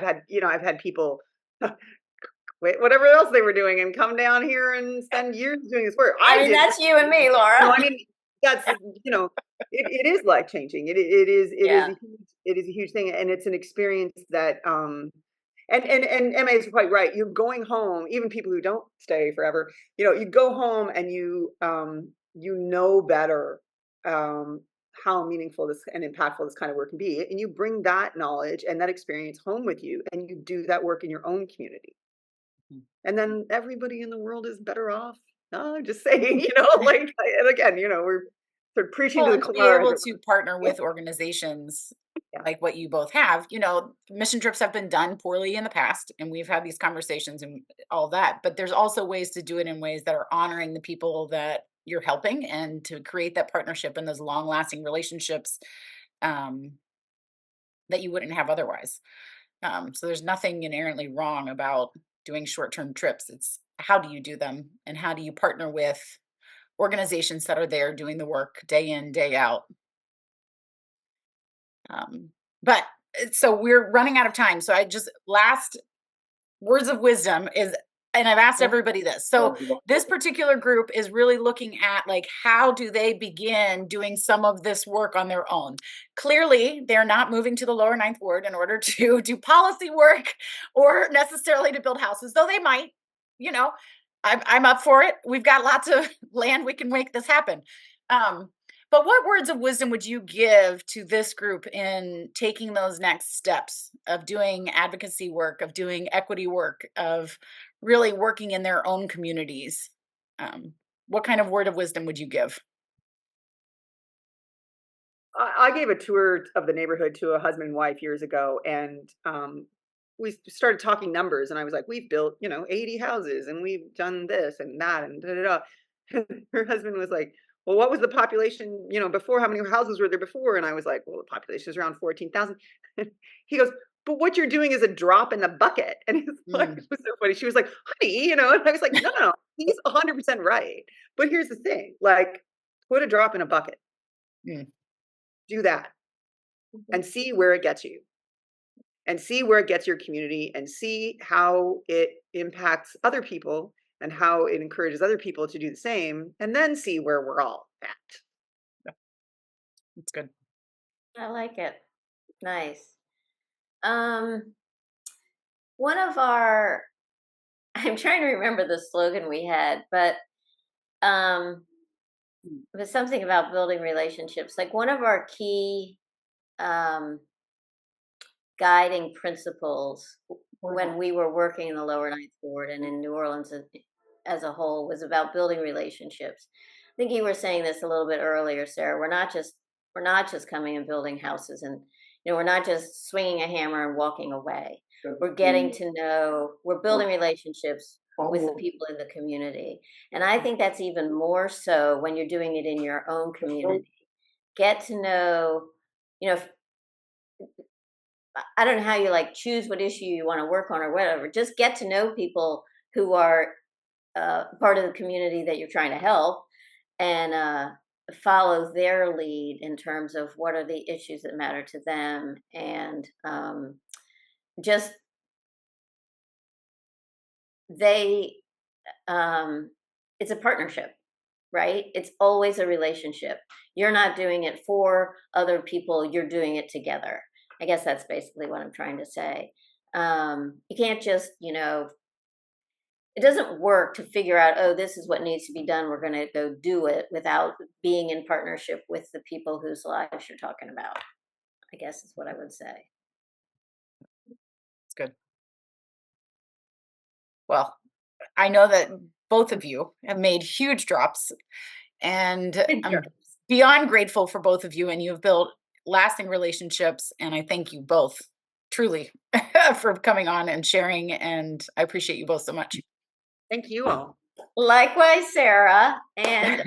had people quit whatever else they were doing and come down here and spend years doing this work. I mean, that's you and me, Laura. No, I mean, that's it is life changing. It is a huge thing, and it's an experience that and Emma is quite right. You're going home, even people who don't stay forever. You go home and you better how meaningful this and impactful this kind of work can be, and you bring that knowledge and that experience home with you, and you do that work in your own community, and then everybody in the world is better off. No, I'm just saying, and again, we're sort of preaching to the to be choir. able to partner with organizations like what you both have. Mission trips have been done poorly in the past, and we've had these conversations and all that, but there's also ways to do it in ways that are honoring the people that you're helping, and to create that partnership and those long-lasting relationships that you wouldn't have otherwise. So there's nothing inherently wrong about doing short-term trips. It's how do you do them, and how do you partner with organizations that are there doing the work day in, day out. But so we're running out of time. So last words of wisdom is, and I've asked everybody this. So this particular group is really looking at, like, how do they begin doing some of this work on their own? Clearly, they're not moving to the Lower Ninth Ward in order to do policy work or necessarily to build houses, though they might. I'm up for it. We've got lots of land. We can make this happen. But what words of wisdom would you give to this group in taking those next steps of doing advocacy work, of doing equity work, of really working in their own communities? What kind of word of wisdom would you give? I gave a tour of the neighborhood to a husband and wife years ago, and we started talking numbers, and I was like, we've built, 80 houses, and we've done this and that, and da da da. Her husband was like, well, what was the population, before? How many houses were there before? And I was like, well, the population is around 14,000. He goes, but what you're doing is a drop in the bucket. And it's like, it was so funny. She was like, honey, and I was like, no, he's 100% right. But here's the thing, like, put a drop in a bucket. Do that and see where it gets you. And see where it gets your community, and see how it impacts other people and how it encourages other people to do the same, and then see where we're all at. That's good. I like it. Nice. One of our, I'm trying to remember the slogan we had, but it was something about building relationships. Like one of our key guiding principles when we were working in the Lower Ninth Ward and in New Orleans as a whole was about building relationships. I think you were saying this a little bit earlier, Sarah. We're not just coming and building houses, and we're not just swinging a hammer and walking away. We're getting to know. We're building relationships with the people in the community, and I think that's even more so when you're doing it in your own community. Get to know. I don't know how you choose what issue you want to work on or whatever. Just get to know people who are part of the community that you're trying to help, and follow their lead in terms of what are the issues that matter to them, and just it's a partnership, right? It's always a relationship. You're not doing it for other people, you're doing it together. I guess that's basically what I'm trying to say. You can't just, it doesn't work to figure out, oh, this is what needs to be done, we're going to go do it, without being in partnership with the people whose lives you're talking about, I guess is what I would say. It's good. Well, I know that both of you have made huge drops, and I'm beyond grateful for both of you, and you've built lasting relationships, and I thank you both truly for coming on and sharing, and I appreciate you both so much. Thank you all. Likewise, Sarah, and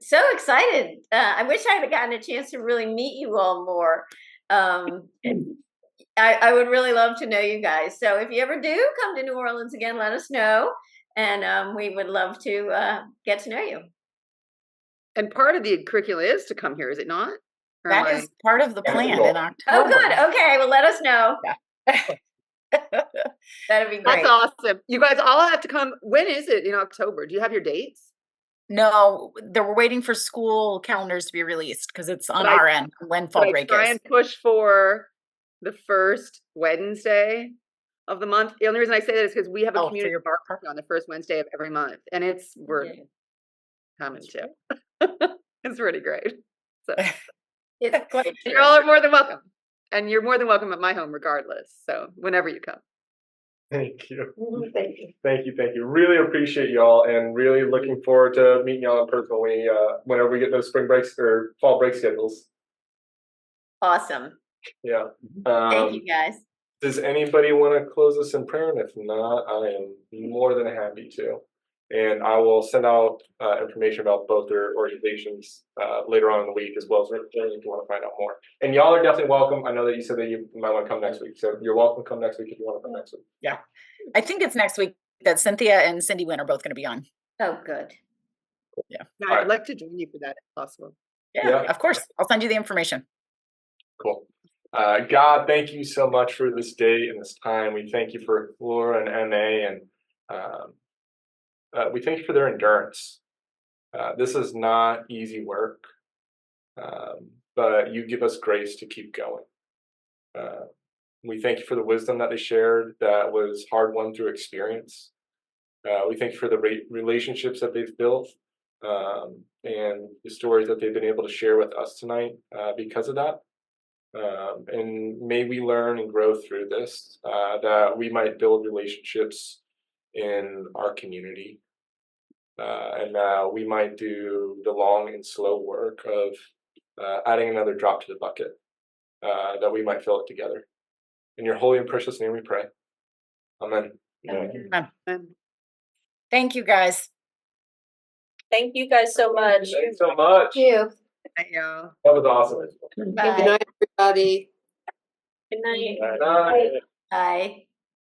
so excited. I wish I had gotten a chance to really meet you all more. I would really love to know you guys. So if you ever do come to New Orleans again, let us know, and we would love to get to know you. And part of the curricula is to come here, is it not? That is part of the plan in October. Oh, good. Okay, well, let us know. Yeah. That'd be great. That's awesome. You guys all have to come. When is it in October? Do you have your dates? No, we're waiting for school calendars to be released because it's on our end when fall break is. Try and push for the first Wednesday of the month. The only reason I say that is because we have a community park on the first Wednesday of every month, and we're coming too. It's really great. So it's quite you all are more than welcome, and you're more than welcome at my home regardless. So whenever you come. Thank you. Thank you. Thank you. Thank you. Really appreciate y'all, and really looking forward to meeting y'all in person whenever we get those spring breaks or fall break schedules. Awesome. Yeah. Thank you, guys. Does anybody want to close us in prayer? And if not, I am more than happy to. And I will send out information about both their organizations later on in the week, as well as if you want to find out more. And y'all are definitely welcome. I know that you said that you might want to come next week, so you're welcome to come next week if you want to come next week. Yeah, I think it's next week that Cynthia and Cindy Wynn are both going to be on. Oh, good. Yeah, I'd like to join you for that if possible. Yeah, of course. I'll send you the information. Cool. God, thank you so much for this day and this time. We thank you for Laura and MA, and we thank you for their endurance. This is not easy work, but you give us grace to keep going. We thank you for the wisdom that they shared that was hard won through experience. We thank you for the relationships that they've built, and the stories that they've been able to share with us tonight because of that. And may we learn and grow through this, that we might build relationships in our community, and we might do the long and slow work of adding another drop to the bucket, that we might fill it together. In your holy and precious name we pray. Amen. Amen. Thank you, guys. Thank you guys so much. Thanks so much. You. Thank y'all. That was awesome. Good night, everybody. Good night. Bye. Bye.